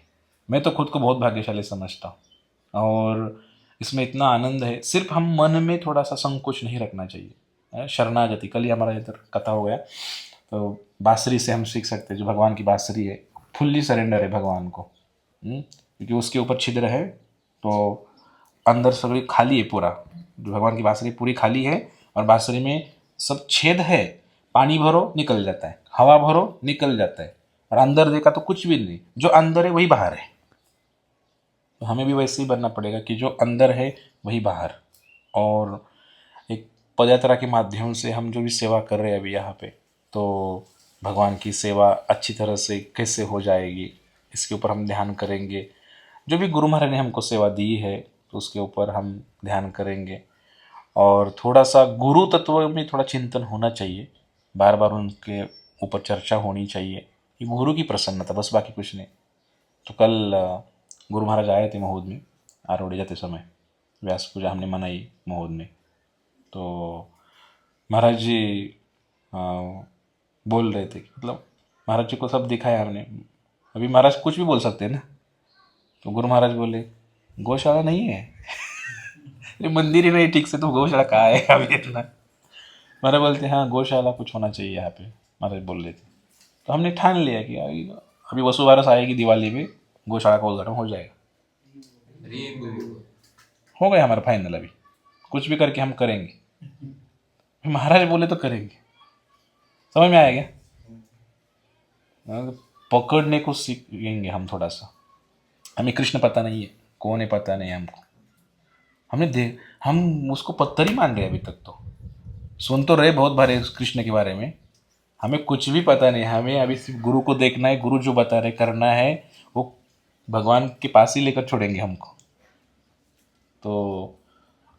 मैं तो खुद को बहुत भाग्यशाली समझता हूँ, और इसमें इतना आनंद है। सिर्फ हम मन में थोड़ा सा संकोच नहीं रखना चाहिए, शरणागति, कल ही हमारा इधर कथा हो गया, तो बांसुरी से हम सीख सकते हैं, जो भगवान की बांसुरी है, फुल्ली सरेंडर है भगवान को। क्योंकि उसके ऊपर छिद्र है, तो अंदर सभी खाली है पूरा, जो भगवान की बांसुरी पूरी खाली है, और बांसुरी में सब छेद है, पानी भरो निकल जाता है, हवा भरो निकल जाता है, और अंदर देखा तो कुछ भी नहीं, जो अंदर है वही बाहर है। तो हमें भी वैसे ही बनना पड़ेगा कि जो अंदर है वही बाहर। और एक पदयात्रा के माध्यम से हम जो भी सेवा कर रहे हैं अभी यहाँ पे, तो भगवान की सेवा अच्छी तरह से कैसे हो जाएगी, इसके ऊपर हम ध्यान करेंगे। जो भी गुरु महाराज ने हमको सेवा दी है तो उसके ऊपर हम ध्यान करेंगे, और थोड़ा सा गुरु तत्व में थोड़ा चिंतन होना चाहिए, बार बार उनके ऊपर चर्चा होनी चाहिए कि गुरु की प्रसन्नता, बस बाकी कुछ नहीं। तो कल गुरु महाराज आए थे महोद में, आरोड़ी जाते समय व्यास पूजा हमने मनाई महोद में, तो महाराज जी अ, बोल रहे थे कि मतलब महाराज जी को सब दिखाया हमने, अभी महाराज कुछ भी बोल सकते हैं ना, तो गुरु महाराज बोले गौशाला नहीं है, ये मंदिर ही नहीं ठीक से, तो गौशाला कहाँ है अभी इतना। महाराज बोलते हाँ गौशाला कुछ होना चाहिए यहाँ पे, महाराज बोल रहे थे। तो हमने ठान लिया कि अभी वसु बारस आएगी दिवाली में, गौशाला का उद्घाटन हो जाएगा, हो गया हमारा फाइनल, अभी कुछ भी करके हम करेंगे, महाराज बोले तो करेंगे। समझ में आया क्या? हाँ, पकड़ने को सीखेंगे हम थोड़ा सा, हमें कृष्ण पता नहीं है, कौन है पता नहीं हमको, हमने देख, हम उसको पत्थर ही मान रहे अभी तक, तो सुन तो रहे बहुत बारे कृष्ण के बारे में, हमें कुछ भी पता नहीं, हमें अभी सिर्फ गुरु को देखना है, गुरु जो बता रहे करना है, वो भगवान के पास ही लेकर छोड़ेंगे हमको। तो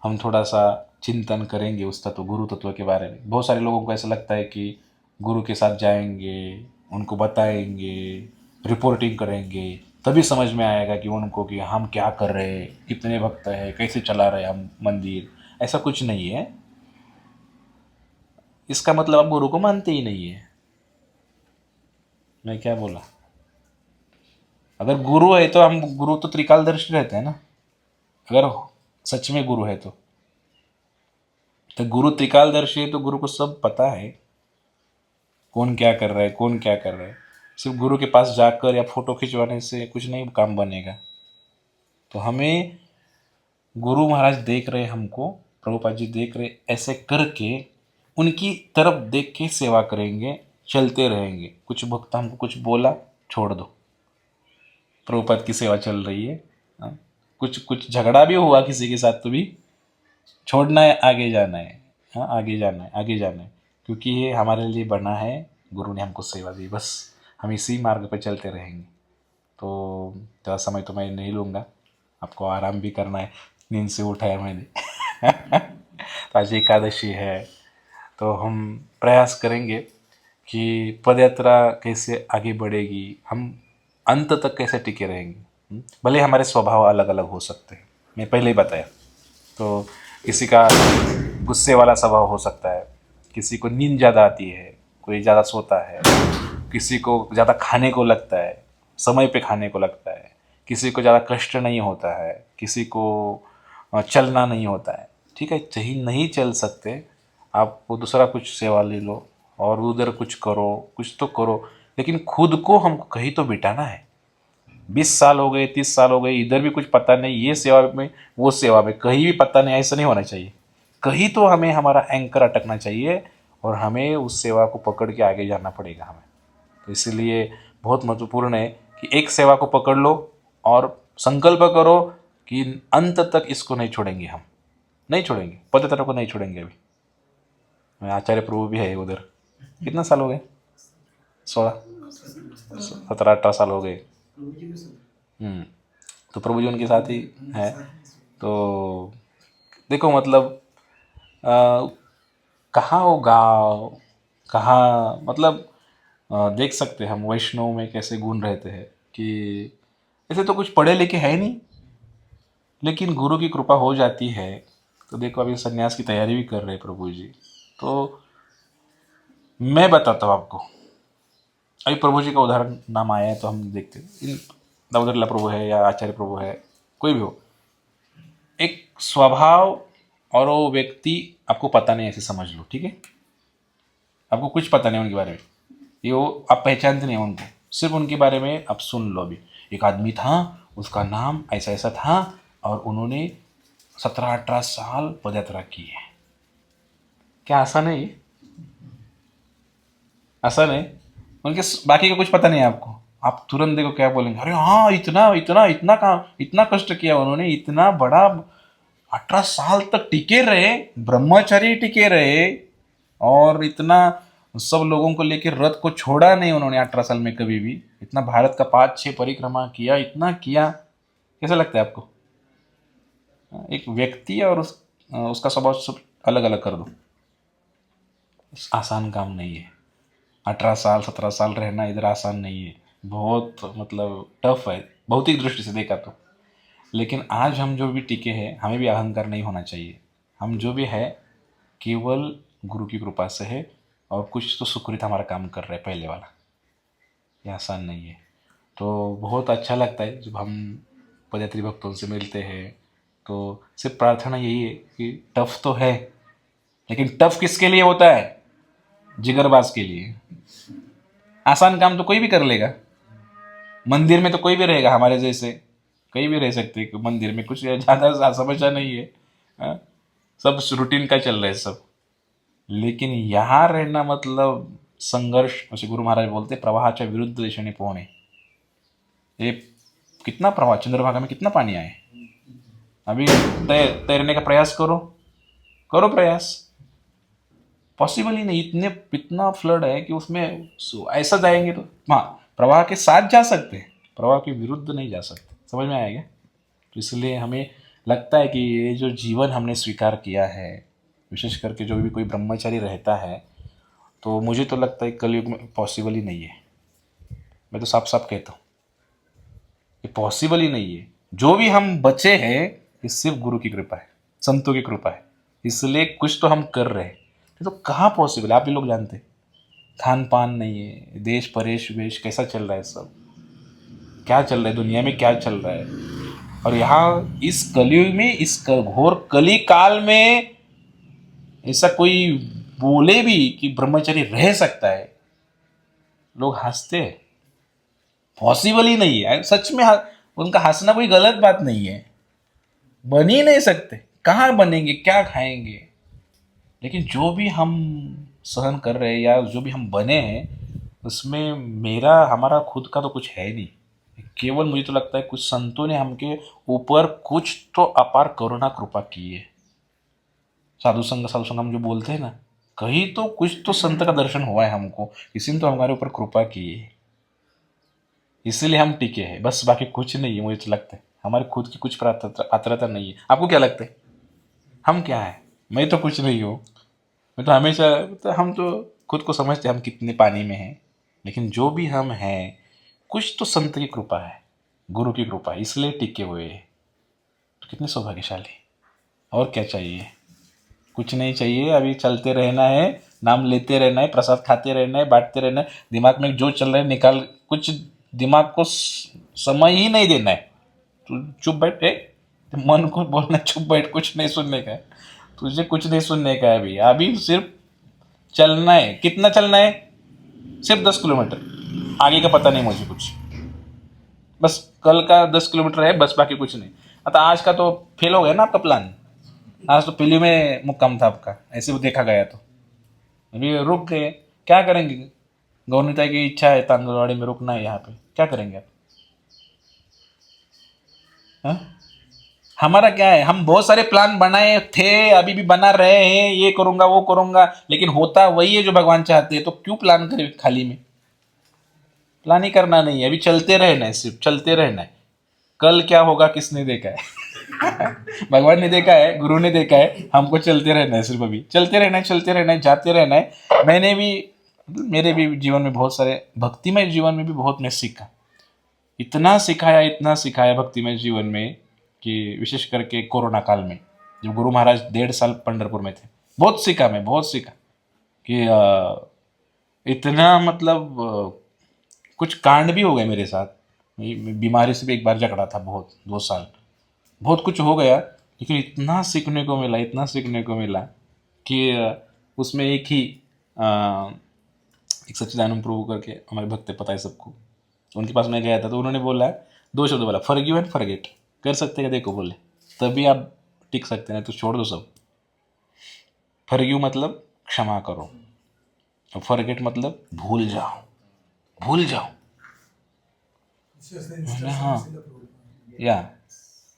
हम थोड़ा सा चिंतन करेंगे उस तत्व, गुरु तत्व के बारे में। बहुत सारे लोगों को ऐसा लगता है कि गुरु के साथ जाएंगे, उनको बताएंगे, रिपोर्टिंग करेंगे, तभी समझ में आएगा कि उनको कि हम क्या कर रहे हैं, कितने भक्त हैं, कैसे चला रहे हम मंदिर। ऐसा कुछ नहीं है, इसका मतलब आप गुरु को मानते ही नहीं है। मैं क्या बोला, अगर गुरु है तो हम, गुरु तो त्रिकालदर्शी रहते हैं ना, अगर सच में गुरु है तो गुरु त्रिकालदर्शी है, तो गुरु को सब पता है कौन क्या कर रहा है, कौन क्या कर रहा है। सिर्फ गुरु के पास जाकर या फोटो खिंचवाने से कुछ नहीं काम बनेगा। तो हमें गुरु महाराज देख रहे हमको, प्रभुपाद जी देख रहे, ऐसे करके उनकी तरफ देख के सेवा करेंगे, चलते रहेंगे। कुछ भक्त हमको कुछ बोला, छोड़ दो, प्रभुपाद की सेवा चल रही है। हाँ? कुछ कुछ झगड़ा भी हुआ किसी के साथ तो भी छोड़ना है, आगे जाना है। हाँ, आगे जाना है, आगे जाना है, क्योंकि ये हमारे लिए बना है, गुरु ने हमको सेवा दी, बस हम इसी मार्ग पर चलते रहेंगे। तो ज़्यादा समय तो मैं नहीं लूँगा, आपको आराम भी करना है, नींद से उठाया मैंने। तो आज एकादशी है, तो हम प्रयास करेंगे कि पदयात्रा कैसे आगे बढ़ेगी, हम अंत तक कैसे टिके रहेंगे। भले हमारे स्वभाव अलग अलग हो सकते हैं, मैं पहले ही बताया। तो किसी का गुस्से वाला स्वभाव हो सकता है, किसी को नींद ज़्यादा आती है, कोई ज़्यादा सोता है, किसी को ज़्यादा खाने को लगता है, समय पे खाने को लगता है, किसी को ज़्यादा कष्ट नहीं होता है, किसी को चलना नहीं होता है। ठीक है, चाहिए नहीं चल सकते, आप वो दूसरा कुछ सेवा ले लो और उधर कुछ करो, कुछ तो करो, लेकिन खुद को हमको कहीं तो बिठाना है। 20 साल हो गए, 30 साल हो गए, इधर भी कुछ पता नहीं, ये सेवा में वो सेवा में, कहीं भी पता नहीं, ऐसा नहीं होना चाहिए। कहीं तो हमें हमारा एंकर अटकना चाहिए और हमें उस सेवा को पकड़ के आगे जाना पड़ेगा हमें। तो इसीलिए बहुत महत्वपूर्ण है कि एक सेवा को पकड़ लो और संकल्प करो कि अंत तक इसको नहीं छोड़ेंगे, हम नहीं छोड़ेंगे, पदयात्रा को नहीं छोड़ेंगे। अभी आचार्य प्रभु भी है उधर, कितना साल हो गए, 16 17 18 साल हो गए। तो प्रभु जी उनके साथ ही है। तो देखो मतलब कहाँ वो गाँव, कहाँ मतलब देख सकते हैं हम वैष्णव में कैसे गुण रहते हैं कि ऐसे तो कुछ पढ़े लिखे है नहीं, लेकिन गुरु की कृपा हो जाती है। तो देखो अभी सन्यास की तैयारी भी कर रहे हैं प्रभु जी। तो मैं बताता हूँ आपको, अभी प्रभु जी का उदाहरण नाम आया है तो हम देखते हैं। इन दाऊदल्ला प्रभु है या आचार्य प्रभु है, कोई भी हो, एक स्वभाव और वो व्यक्ति आपको पता नहीं, ऐसे समझ लो, ठीक है। आपको कुछ पता नहीं उनके बारे में, ये वो आप पहचानते नहीं उनको, सिर्फ उनके बारे में आप सुन लो। अभी एक आदमी था, उसका नाम ऐसा ऐसा था और उन्होंने 17 18 साल पदयात्रा की है। क्या आसान है ये? आसान है? उनके बाकी का कुछ पता नहीं है आपको, आप तुरंत देखो क्या बोलेंगे, अरे हाँ इतना इतना इतना काम, इतना कष्ट किया उन्होंने, इतना बड़ा 18 साल तक टिके रहे, ब्रह्मचारी टिके रहे, और इतना सब लोगों को लेकर रथ को छोड़ा नहीं उन्होंने 18 साल में कभी भी, इतना भारत का 5 6 परिक्रमा किया, इतना किया। कैसा लगता है आपको? एक व्यक्ति और उसका स्वभाव सब अलग अलग कर दो, आसान काम नहीं है। 18 साल 17 साल रहना इधर आसान नहीं है, बहुत मतलब टफ है भौतिक दृष्टि से देखा तो। लेकिन आज हम जो भी टिके हैं, हमें भी अहंकार नहीं होना चाहिए। हम जो भी है केवल गुरु की कृपा से है, और कुछ तो सुकृत हमारा काम कर रहा है पहले वाला, ये आसान नहीं है। तो बहुत अच्छा लगता है जब हम पदयात्री भक्तों से मिलते हैं। तो सिर्फ प्रार्थना यही है कि टफ तो है, लेकिन टफ किसके लिए होता है? जिगरबाज के लिए। आसान काम तो कोई भी कर लेगा, मंदिर में तो कोई भी रहेगा हमारे जैसे, कहीं भी रह सकते हैं मंदिर में, कुछ ज़्यादा समस्या नहीं है, हाँ? सब रूटीन का चल रहा है सब। लेकिन यहाँ रहना मतलब संघर्ष, जैसे गुरु महाराज बोलते प्रवाहाच्या विरुद्ध दिशेने पोहणे। ये कितना प्रवाह, चंद्रभागा में कितना पानी आए, अभी तैरने का प्रयास करो, करो प्रयास, पॉसिबल ही नहीं, इतना फ्लड है कि उसमें ऐसा जाएंगे तो हाँ प्रवाह के साथ जा सकते हैं, प्रवाह के विरुद्ध नहीं जा सकते। समझ में आएगा? तो इसलिए हमें लगता है कि ये जो जीवन हमने स्वीकार किया है, विशेष करके जो भी कोई ब्रह्मचारी रहता है, तो मुझे तो लगता है कलयुग में पॉसिबल ही नहीं है। मैं तो साफ साफ कहता हूँ ये पॉसिबल ही नहीं है। जो भी हम बचे हैं ये सिर्फ गुरु की कृपा है, संतों की कृपा है, इसलिए कुछ तो हम कर रहे हैं। तो कहाँ पॉसिबल है? आप भी लोग जानते हैं, खान पान नहीं है, देश परेश वेश कैसा चल रहा है, सब क्या चल रहा है दुनिया में, क्या चल रहा है। और यहाँ इस कलयुग में, इस घोर कली काल में ऐसा कोई बोले भी कि ब्रह्मचारी रह सकता है, लोग हंसते हैं। पॉसिबल ही नहीं है सच में, उनका हंसना कोई गलत बात नहीं है, बन ही नहीं सकते, कहाँ बनेंगे, क्या खाएंगे। लेकिन जो भी हम सहन कर रहे हैं या जो भी हम बने हैं, उसमें मेरा हमारा खुद का तो कुछ है नहीं। केवल मुझे तो लगता है कुछ संतों ने हमके ऊपर कुछ तो अपार करुणा कृपा की है। साधु संग हम जो बोलते हैं ना, कहीं तो कुछ तो संत का दर्शन हुआ है हमको, किसी ने तो हमारे ऊपर कृपा की है, इसलिए हम टिके हैं बस, बाकी कुछ नहीं है मुझे तो लगता है। हमारे खुद की कुछ पात्रता नहीं है। आपको क्या लगता है हम क्या है? मैं तो कुछ नहीं हूँ। मैं तो हमेशा तो हम तो खुद को समझते हैं हम कितने पानी में हैं, लेकिन जो भी हम हैं कुछ तो संत की कृपा है, गुरु की कृपा है, इसलिए टिके हुए हैं। तो कितने सौभाग्यशाली। और क्या चाहिए? कुछ नहीं चाहिए। अभी चलते रहना है, नाम लेते रहना है, प्रसाद खाते रहना है, बांटते रहना है। दिमाग में जो चल रहा है निकाल, कुछ दिमाग को समय ही नहीं देना है। तू चुप बैठ, मन को बोलना चुप बैठ, कुछ नहीं सुनने का है। तुझे कुछ नहीं सुनने का है अभी। अभी सिर्फ चलना है। कितना चलना है? सिर्फ 10 किलोमीटर, आगे का पता नहीं मुझे कुछ। बस कल का 10 किलोमीटर है बस, बाकी कुछ नहीं। अतः आज का तो फेल हो गया ना आपका प्लान। आज तो पीली में मुक्काम था आपका, ऐसे वो देखा गया। तो अभी रुक गए, क्या करेंगे? गौरनीता की इच्छा है तांदुलवाड़ी में रुकना है, यहाँ पे क्या करेंगे आप? हाँ? हमारा क्या है? हम बहुत सारे प्लान बनाए थे, अभी भी बना रहे हैं, ये करूंगा वो करूंगा, लेकिन होता वही है जो भगवान चाहते हैं। तो क्यों प्लान करें खाली में? प्लान ही करना नहीं है, अभी चलते रहना है, सिर्फ चलते रहना है। कल क्या होगा किसने देखा है? भगवान ने देखा है, गुरु ने देखा है, हमको चलते रहना है। सिर्फ अभी चलते रहना है, चलते रहना है, जाते रहना है। मैंने भी, मेरे भी जीवन में बहुत सारे, भक्तिमय जीवन में भी बहुत मैं सीखा। इतना सिखाया भक्तिमय जीवन में कि विशेष करके कोरोना काल में जब गुरु महाराज 1.5 साल पंढरपुर में थे, बहुत सीखा, मैं बहुत सीखा कि इतना मतलब कुछ कांड भी हो गए मेरे साथ। बीमारी से भी एक बार झगड़ा था, बहुत 2 साल, बहुत कुछ हो गया, लेकिन इतना सीखने को मिला, इतना सीखने को मिला कि उसमें एक ही एक सच्चिदानंद प्रभु करके हमारे भक्त है, पता है सबको। उनके पास मैं गया था तो उन्होंने बोला, 2 शब्द बोला, फॉरगिव एंड फॉरगेट। कर सकते हैं देखो, बोले तभी आप टिक सकते हैं, तो छोड़ दो सब। फॉरगिव मतलब क्षमा करो, और फॉरगेट मतलब भूल जाओ, भूल जाओ। मैंने हाँ या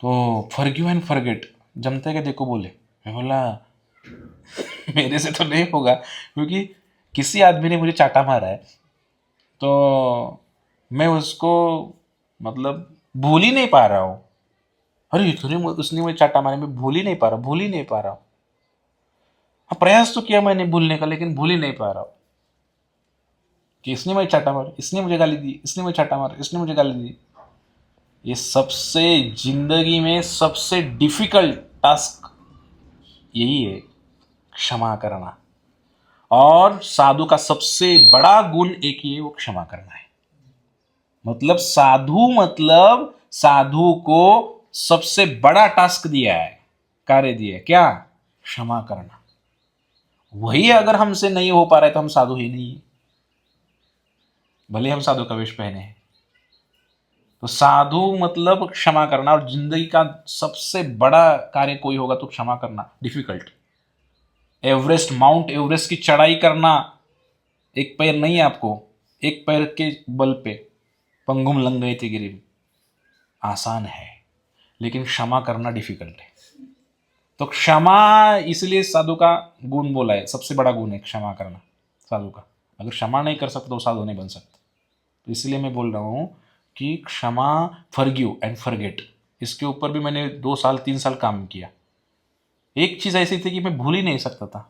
तो फॉरगिव एंड फॉरगेट जमता है क्या देखो, बोले। मैं बोला मेरे से तो नहीं होगा, क्योंकि किसी आदमी ने मुझे चाटा मारा है तो मैं उसको मतलब भूल ही नहीं पा रहा हूँ। अरे इतने उसने मुझे चाटा मारा, मैं भूल ही नहीं पा रहा, भूल ही नहीं पा रहा हूँ। हाँ, प्रयास तो किया मैंने भूलने का, लेकिन भूल ही नहीं पा रहा हूँ कि इसने मुझे चाटा मारा, इसने मुझे गाली दी, इसने मुझे चाटा मारा, इसने मुझे गाली दी। ये सबसे, जिंदगी में सबसे डिफिकल्ट टास्क यही है, क्षमा करना। और साधु का सबसे बड़ा गुण एक ही है, वो क्षमा करना है। मतलब साधु को सबसे बड़ा टास्क दिया है, कार्य दिया है, क्या? क्षमा करना। वही अगर हमसे नहीं हो पा रहा है तो हम साधु ही नहीं है, भले हम साधु का वेश पहने हैं। तो साधु मतलब क्षमा करना, और जिंदगी का सबसे बड़ा कार्य कोई होगा तो क्षमा करना। डिफिकल्ट, एवरेस्ट, माउंट एवरेस्ट की चढ़ाई करना, एक पैर नहीं है आपको, एक पैर के बल पे पंगुम लंघयते गिरिम, आसान है, लेकिन क्षमा करना डिफिकल्ट है। तो क्षमा, इसलिए साधु का गुण बोला है, सबसे बड़ा गुण है क्षमा करना साधु का। अगर क्षमा नहीं कर सकते तो साधु नहीं बन सकते। तो इसलिए मैं बोल रहा हूँ कि क्षमा, फॉरगिव एंड फॉरगेट, इसके ऊपर भी मैंने 2 साल 3 साल काम किया। एक चीज़ ऐसी थी कि मैं भूल ही नहीं सकता था,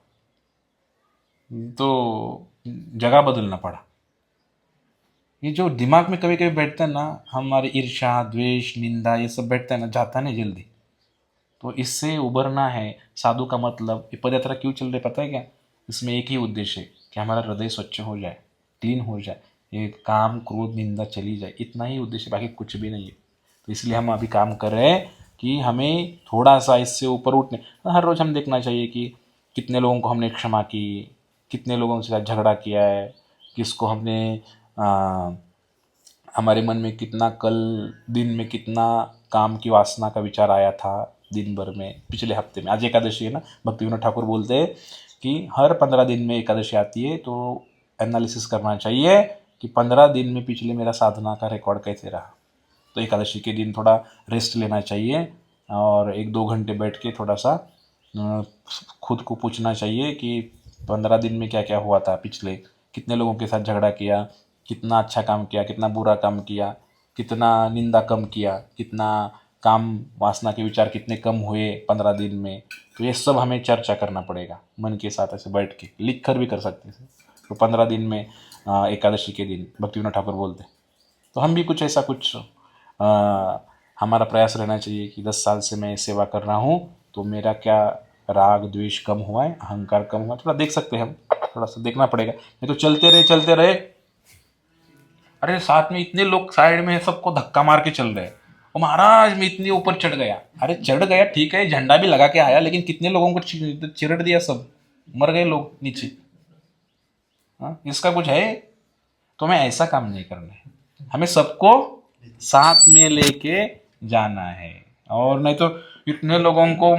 तो जगह बदलना पड़ा। ये जो दिमाग में कभी कभी बैठता है ना, हमारे ईर्ष्या, द्वेष, निंदा, ये सब बैठता है ना, जाता नहीं जल्दी। तो इससे उभरना है। साधु का मतलब, ये पदयात्रा क्यों चल रही पता है क्या? इसमें एक ही उद्देश्य है कि हमारा हृदय स्वच्छ हो जाए, क्लीन हो जाए, ये काम, क्रोध, निंदा चली जाए, इतना ही उद्देश्य, बाकी कुछ भी नहीं है। तो इसलिए हम अभी काम कर रहे हैं कि हमें थोड़ा सा इससे ऊपर उठने, हर रोज़ हम देखना चाहिए कि कितने लोगों को हमने क्षमा की, कितने लोगों के साथ झगड़ा किया है, किसको हमने हमारे मन में कितना, कल दिन में कितना काम की वासना का विचार आया था दिन भर में, पिछले हफ्ते में। आज एकादशी है ना, भक्ति विनोद ठाकुर बोलते हैं कि हर 15 दिन में एकादशी आती है, तो एनालिसिस करना चाहिए कि 15 दिन में पिछले मेरा साधना का रिकॉर्ड कैसे रहा। तो एकादशी के दिन थोड़ा रेस्ट लेना चाहिए, और 1-2 घंटे बैठ के थोड़ा सा खुद को पूछना चाहिए कि 15 दिन में क्या क्या हुआ था, पिछले कितने लोगों के साथ झगड़ा किया, कितना अच्छा काम किया, कितना बुरा काम किया, कितना निंदा कम किया, कितना काम वासना के विचार कितने कम हुए 15 दिन में, तो ये सब हमें चर्चा करना पड़ेगा मन के साथ, ऐसे बैठ के लिख कर भी कर सकते हैं। तो 15 दिन में एकादशी के दिन भक्तिविनोद ठाकुर बोलते, तो हम भी कुछ ऐसा कुछ हमारा प्रयास रहना चाहिए कि 10 साल से मैं सेवा कर रहा हूँ, तो मेरा क्या राग द्वेष कम हुआ है, अहंकार कम हुआ है, थोड़ा देख सकते हैं हम, थोड़ा सा देखना पड़ेगा। नहीं तो चलते रहे, अरे साथ में इतने लोग साइड में सबको धक्का मार के चल रहे हैं, और महाराज में इतने ऊपर चढ़ गया, अरे चढ़ गया ठीक है, झंडा भी लगा के आया, लेकिन कितने लोगों को चिरट दिया, सब मर गए लोग नीचे। हाँ, इसका कुछ है? तो हमें ऐसा काम नहीं करना है, हमें सबको साथ में लेके जाना है। और नहीं तो इतने लोगों को,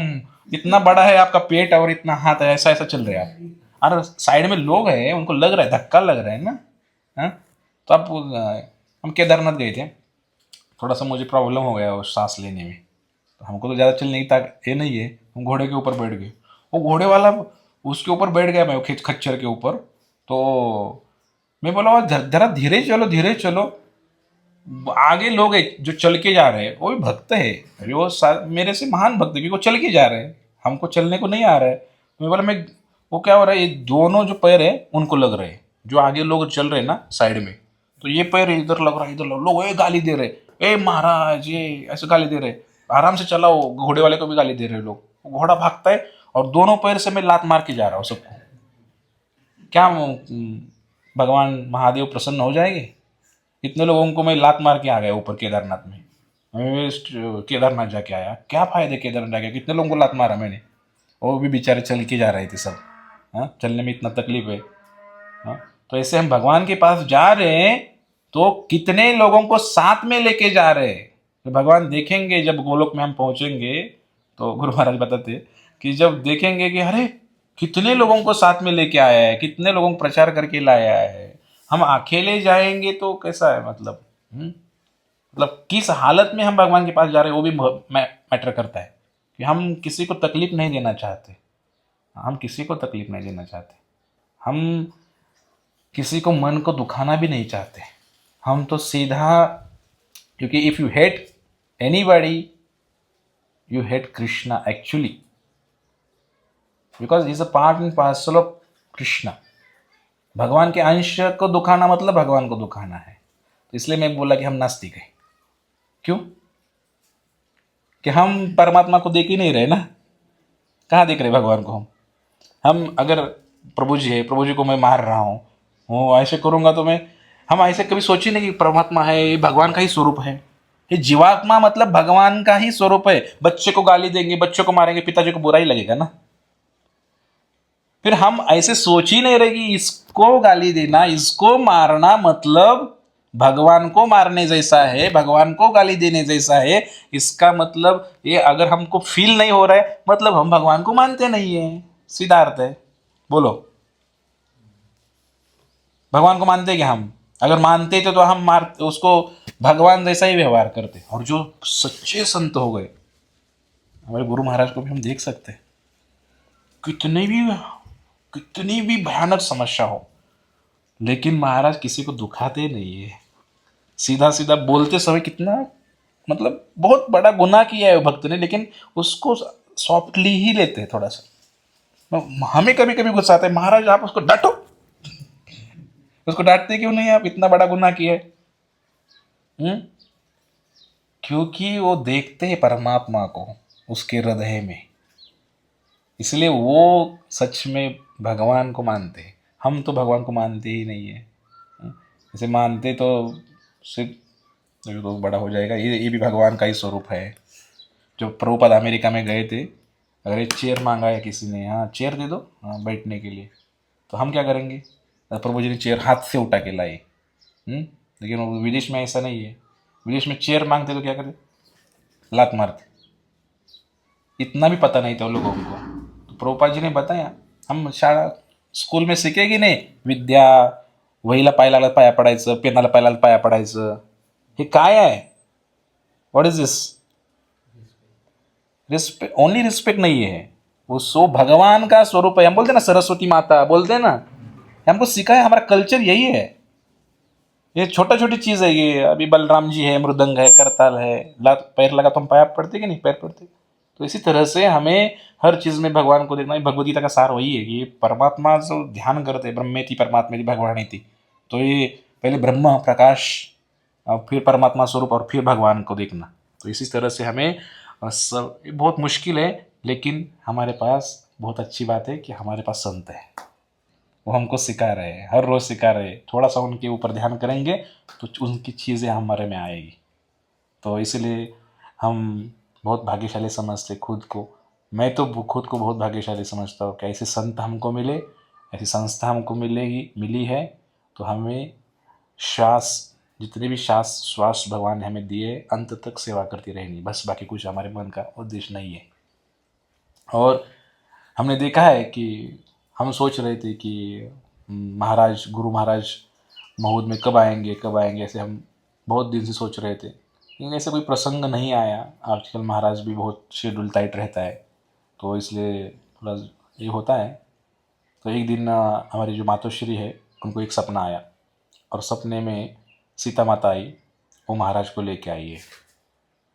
इतना बड़ा है आपका पेट और इतना हाथ है, ऐसा ऐसा चल रहा है आप, और साइड में लोग हैं, उनको लग रहा है, धक्का लग रहा है ना। हाँ, तो आप, हम केदारनाथ गए थे, थोड़ा सा मुझे प्रॉब्लम हो गया वो सांस लेने में, तो हमको तो ज़्यादा चलने की ताकत ये नहीं है, हम घोड़े के ऊपर बैठ गए, वो घोड़े वाला उसके ऊपर बैठ गया, मैं खच्चर के ऊपर, तो मैं बोला जरा धीरे चलो, आगे लोग है जो चल के जा रहे हैं, वो भी भक्त है, अरे वो मेरे से महान भक्त है, क्योंकि वो चल के जा रहे हैं, हमको चलने को नहीं आ रहा है। मैं बोला मैं, वो क्या हो रहा है, ये दोनों जो पैर है उनको लग रहे हैं, जो आगे लोग चल रहे हैं ना साइड में, तो ये पैर इधर लग रहा है, इधर लग, लोग ये गाली दे रहे, ए महाराज ये ऐसे गाली दे रहे, आराम से चलाओ, घोड़े वाले को भी गाली दे रहे लोग, घोड़ा भागता है और दोनों पैर से मैं लात मार के जा रहा हूँ सबको। क्या भगवान महादेव प्रसन्न हो जाएंगे? इतने लोगों को मैं लात मार के आ गया ऊपर केदारनाथ में, मैं केदारनाथ जाके आया, क्या फायदे केदारनाथ जाके, कितने लोगों को लात मारा मैंने, वो भी बेचारे चल के जा रहे थे सब। हाँ, चलने में इतना तकलीफ है। हाँ, तो ऐसे हम भगवान के पास जा रहे हैं, तो कितने लोगों को साथ में लेके जा रहे हैं, तो भगवान देखेंगे जब गोलोक में हम पहुंचेंगे, तो गुरु महाराज बताते कि जब देखेंगे कि अरे कितने लोगों को साथ में लेके आया है, कितने लोगों को प्रचार करके लाया है, हम अकेले जाएंगे तो कैसा है, मतलब मतलब किस हालत में हम भगवान के पास जा रहे हैं, वो भी मैटर करता है, कि हम किसी को तकलीफ नहीं देना चाहते, हम किसी को तकलीफ नहीं देना चाहते, हम किसी को मन को दुखाना भी नहीं चाहते, हम तो सीधा, क्योंकि if you hate anybody you hate Krishna actually, because is a part and parcel of Krishna. भगवान के अंश को दुखाना मतलब भगवान को दुखाना है। तो इसलिए मैं बोला कि हम नास्तिक हैं। क्यों? कि हम परमात्मा को देख ही नहीं रहे ना, कहाँ देख रहे भगवान को हम अगर प्रभु जी है, प्रभु जी को मैं मार रहा हूँ, वो ऐसे करूँगा तो हम ऐसे कभी सोचे नहीं कि परमात्मा है, ये भगवान का ही स्वरूप है, ये जीवात्मा मतलब भगवान का ही स्वरूप है। बच्चे को गाली देंगे, बच्चों को मारेंगे, पिताजी को बुरा ही लगेगा ना। फिर हम ऐसे सोच ही नहीं रहे कि इसको गाली देना, इसको मारना मतलब भगवान को मारने जैसा है, भगवान को गाली देने जैसा है। इसका मतलब ये अगर हमको फील नहीं हो रहा है, मतलब हम भगवान को मानते नहीं है। सीधा अर्थ है। बोलो, भगवान को मानते क्या हम? अगर मानते थे तो हम मार उसको भगवान जैसा ही व्यवहार करते। और जो सच्चे संत हो गए, हमारे गुरु महाराज को भी हम देख सकते हैं, कितनी भी भयानक समस्या हो, लेकिन महाराज किसी को दुखाते नहीं है। सीधा सीधा बोलते समय कितना, मतलब बहुत बड़ा गुनाह किया है भक्त ने, लेकिन उसको सॉफ्टली ही लेते हैं थोड़ा सा। हमें कभी कभी गुस्सा आता है, महाराज आप उसको डांटो, उसको डांटते क्यों नहीं? आप इतना बड़ा गुनाह किया है। क्योंकि वो देखते हैं परमात्मा को उसके हृदय में, इसलिए वो सच में भगवान को मानते हैं। हम तो भगवान को मानते ही नहीं है। जैसे मानते तो सिर्फ तो बड़ा हो जाएगा, ये भी भगवान का ही स्वरूप है। जो प्रभुपाद अमेरिका में गए थे, अगर एक चेयर मांगा है किसी ने, हाँ चेयर दे दो, हाँ बैठने के लिए, तो हम क्या करेंगे? प्रभु जी ने चेयर हाथ से उठा के लाई। लेकिन विदेश में ऐसा नहीं है। विदेश में चेयर मांगते तो क्या करते? लात मारते। इतना भी पता नहीं था उन लोगों को। तो प्रभुपाद जी ने बताया, हम शाळा स्कूल में शिकेगी नाही विद्या, वहीला पायाला पाया पडायचं, पेनाला पायाला पाया पडायचं, हे काय आहे? What is this? Respect, only respect नहीं है, वो सो भगवान का स्वरूप है। हम बोलते ना सरस्वती माता, बोलते ना, हमको सिखाया, हमारा कल्चर यही है। ये छोटा छोटी चीज़ है ये। अभी बलराम जी है, मृदंग है, करताल है, पैर लगा तो हम पाया पड़ते कि नहीं, पैर पड़ते। तो इसी तरह से हमें हर चीज़ में भगवान को देखना। भगवद गीता का सार वही है कि परमात्मा जो ध्यान करते, ब्रह्मेति परमात्मेति भगवानेति। तो ये पहले ब्रह्म प्रकाश और फिर परमात्मा स्वरूप और फिर भगवान को देखना। तो इसी तरह से हमें सब, बहुत मुश्किल है लेकिन हमारे पास बहुत अच्छी बात है कि हमारे पास संत है। वो हमको सिखा रहे हैं, हर रोज़ सिखा रहे हैं। थोड़ा सा उनके ऊपर ध्यान करेंगे तो उनकी चीज़ें हमारे में आएगी। तो इसलिए हम बहुत भाग्यशाली समझते खुद को। मैं तो खुद को बहुत भाग्यशाली समझता हूँ कि ऐसे संत हमको मिले, ऐसी संस्था हमको मिलेगी, मिली है। तो हमें श्वास, जितने भी श्वास भगवान ने हमें दिए, अंत तक सेवा करती रहेंगी बस। बाकी कुछ हमारे मन का उद्देश्य नहीं है। और हमने देखा है कि हम सोच रहे थे कि महाराज, गुरु महाराज महोद में कब आएंगे कब आएंगे, ऐसे हम बहुत दिन से सोच रहे थे, लेकिन ऐसे कोई प्रसंग नहीं आया। आजकल महाराज भी बहुत शेड्यूल टाइट रहता है, तो इसलिए थोड़ा ये होता है। तो एक दिन हमारी जो मातोश्री है उनको एक सपना आया, और सपने में सीता माता आई, वो महाराज को लेके आई है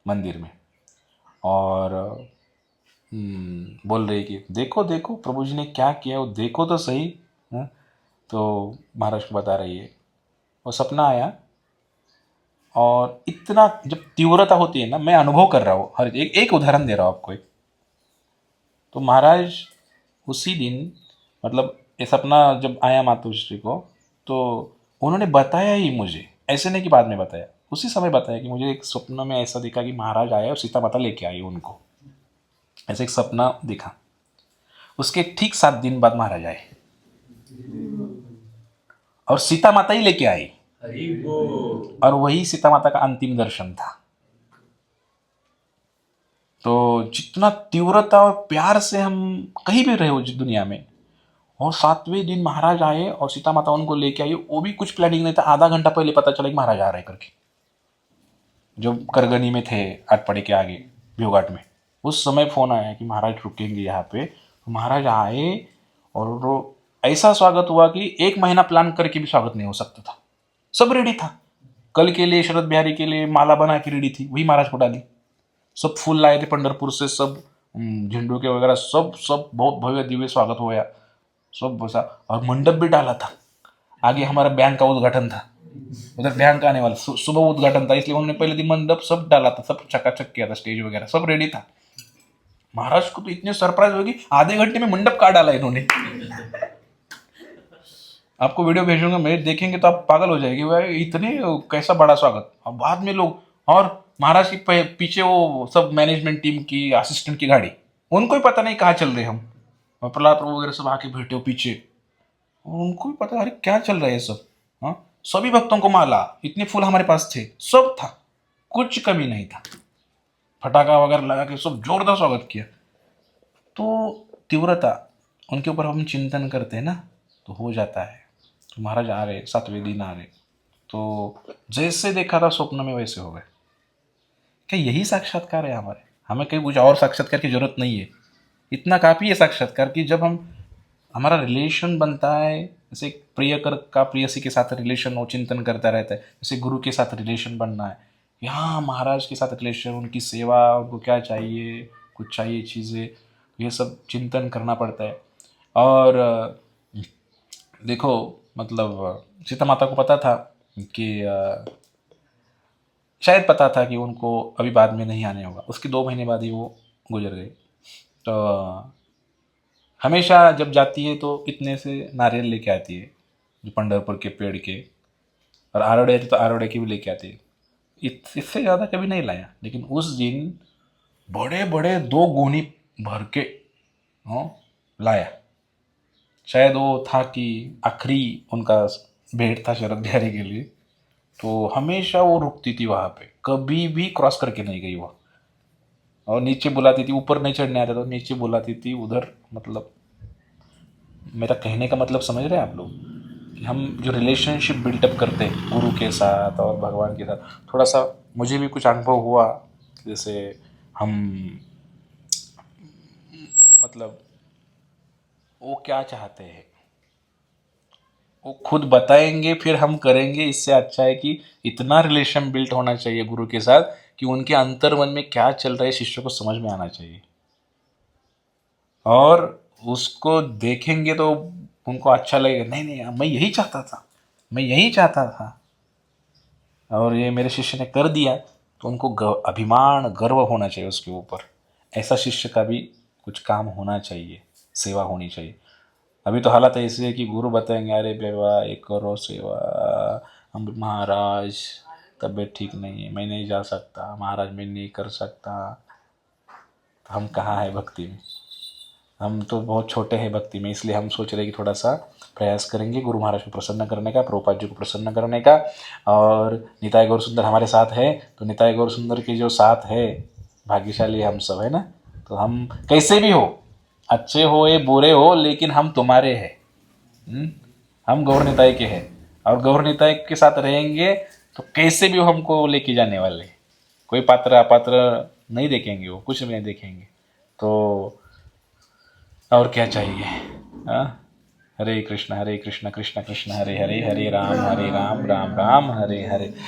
मंदिर में। और बोल रही कि देखो देखो प्रभु जी ने क्या किया, वो देखो तो सही। हाँ? तो महाराज को बता रही है। वो सपना आया, और इतना जब तीव्रता होती है ना, मैं अनुभव कर रहा हूँ, हर एक उदाहरण दे रहा हूँ आपको एक। तो महाराज उसी दिन, मतलब ये सपना जब आया मातोश्री को, तो उन्होंने बताया ही मुझे, ऐसे नहीं कि बाद में बताया, उसी समय बताया कि मुझे एक स्वप्न में ऐसा दिखा कि महाराज आए और सीता माता लेके आई उनको। ऐसे एक सपना दिखा। उसके ठीक 7 दिन बाद महाराज आए और सीता माता ही लेके आई, और वही सीता माता का अंतिम दर्शन था। तो जितना तीव्रता और प्यार से हम कहीं भी रहे हो दुनिया में, और 7वें दिन महाराज आए और सीता माता उनको लेके आई, वो भी कुछ प्लानिंग नहीं था। आधा घंटा पहले पता चला कि महाराज आ रहे करके, जब करगनी में थे आटपाड़ी के आगे भिवघाट में, उस समय फोन आया कि महाराज रुकेंगे यहाँ पे। तो महाराज आए, और वो ऐसा स्वागत हुआ कि 1 महीना प्लान करके भी स्वागत नहीं हो सकता था। सब रेडी था, कल के लिए शरद बिहारी के लिए माला बना के रेडी थी, वही महाराज को डाली। सब फूल लाए थे पंढरपुर से, सब झंडू के वगैरह, सब सब बहुत भव्य दिव्य स्वागत हुआ सब बसा। और मंडप भी डाला था। आगे हमारा बैंक का उद्घाटन था, उधर बैंक आने वाला, सुबह उद्घाटन था, इसलिए उन्होंने पहले दिन मंडप सब डाला था, सब चकाचक किया था, स्टेज वगैरह सब रेडी था। महाराज को तो इतने सरप्राइज होगी, आधे घंटे में मंडप काट डाला इन्होंने। आपको वीडियो भेजूंगा, मैं देखेंगे तो आप पागल हो जाएगी, भाई इतने कैसा बड़ा स्वागत। और बाद में लोग, और महाराज के पीछे वो सब मैनेजमेंट टीम की असिस्टेंट की गाड़ी, उनको ही पता नहीं कहाँ चल रहे हम। और प्रहलाद प्रभु वगैरह सब आके बैठे हो पीछे, उनको भी पता अरे क्या चल रहा है सब। हाँ, सभी भक्तों को माला, इतने फूल हमारे पास थे, सब था, कुछ कमी नहीं था। फटाका वगैरह लगा के सब जोरदार स्वागत किया। तो तीव्रता, उनके ऊपर हम चिंतन करते हैं ना, तो हो जाता है। तो महाराज आ रहे, 7वें दिन आ रहे, तो जैसे देखा था स्वप्न में वैसे हो गए। क्या यही साक्षात्कार है हमारे? हमें कहीं कुछ और साक्षात्कार की जरूरत नहीं है। इतना काफ़ी है साक्षात्कार कि जब हम, हमारा रिलेशन बनता है, जैसे एक प्रियकर का प्रियसी के साथ रिलेशन वो चिंतन करता रहता है, जैसे गुरु के साथ रिलेशन बनना है, यहाँ महाराज के साथ रिलेशन, उनकी सेवा, उनको क्या चाहिए, कुछ चाहिए चीज़ें, ये सब चिंतन करना पड़ता है। और देखो, मतलब सीता माता को पता था कि शायद पता था कि उनको अभी बाद में नहीं आने होगा, उसके 2 महीने बाद ही वो गुजर गए। तो हमेशा जब जाती है तो इतने से नारियल लेके आती है, जो पंढरपुर के पेड़ के, और आरोड़े तो आरोड़े की भी लेके आती है। इससे ज़्यादा कभी नहीं लाया, लेकिन उस दिन बड़े बड़े 2 गोनी भर के, हाँ, लाया। शायद वो था कि आखिरी उनका भेंट था शरद बिहारी के लिए। तो हमेशा वो रुकती थी वहाँ पे, कभी भी क्रॉस करके नहीं गई वो, और नीचे बुलाती थी, ऊपर नहीं चढ़ने आता तो नीचे बुलाती थी उधर। मतलब मेरा कहने का मतलब समझ रहे हैं आप लोग, कि हम जो रिलेशनशिप बिल्टअप करते हैं गुरु के साथ और भगवान के साथ, थोड़ा सा मुझे भी कुछ अनुभव हुआ। जैसे हम, मतलब वो क्या चाहते हैं, वो खुद बताएंगे फिर हम करेंगे। इससे अच्छा है कि इतना रिलेशन बिल्ट होना चाहिए गुरु के साथ कि उनके अंतर्मन में क्या चल रहा है शिष्य को समझ में आना चाहिए, और उसको देखेंगे तो उनको अच्छा लगेगा, नहीं नहीं मैं यही चाहता था, मैं यही चाहता था, और ये मेरे शिष्य ने कर दिया, तो उनको अभिमान गर्व होना चाहिए उसके ऊपर। ऐसा शिष्य का भी कुछ काम होना चाहिए, सेवा होनी चाहिए। अभी तो हालत ऐसी है कि गुरु बताएंगे अरे बेवा ये करो सेवा, हम महाराज तबीयत ठीक नहीं है मैं नहीं जा सकता, महाराज मैं नहीं कर सकता। तो हम कहाँ है भक्ति में, हम तो बहुत छोटे हैं भक्ति में। इसलिए हम सोच रहे हैं कि थोड़ा सा प्रयास करेंगे गुरु महाराज को प्रसन्न करने का, प्रभुपाद जी को प्रसन्न करने का। और निताई गौर सुंदर हमारे साथ है, तो निताई गौर सुंदर के जो साथ है भाग्यशाली हम सब है ना। तो हम कैसे भी हो, अच्छे हो या बुरे हो, लेकिन हम तुम्हारे हैं। हम गौर निताई के हैं, और गौर निताई के साथ रहेंगे तो कैसे भी वो हमको लेके जाने वाले। कोई पात्र अपात्र नहीं देखेंगे, वो कुछ भी नहीं देखेंगे। तो और क्या चाहिए। हाँ, हरे कृष्ण कृष्ण कृष्ण हरे हरे, हरे राम राम राम हरे हरे।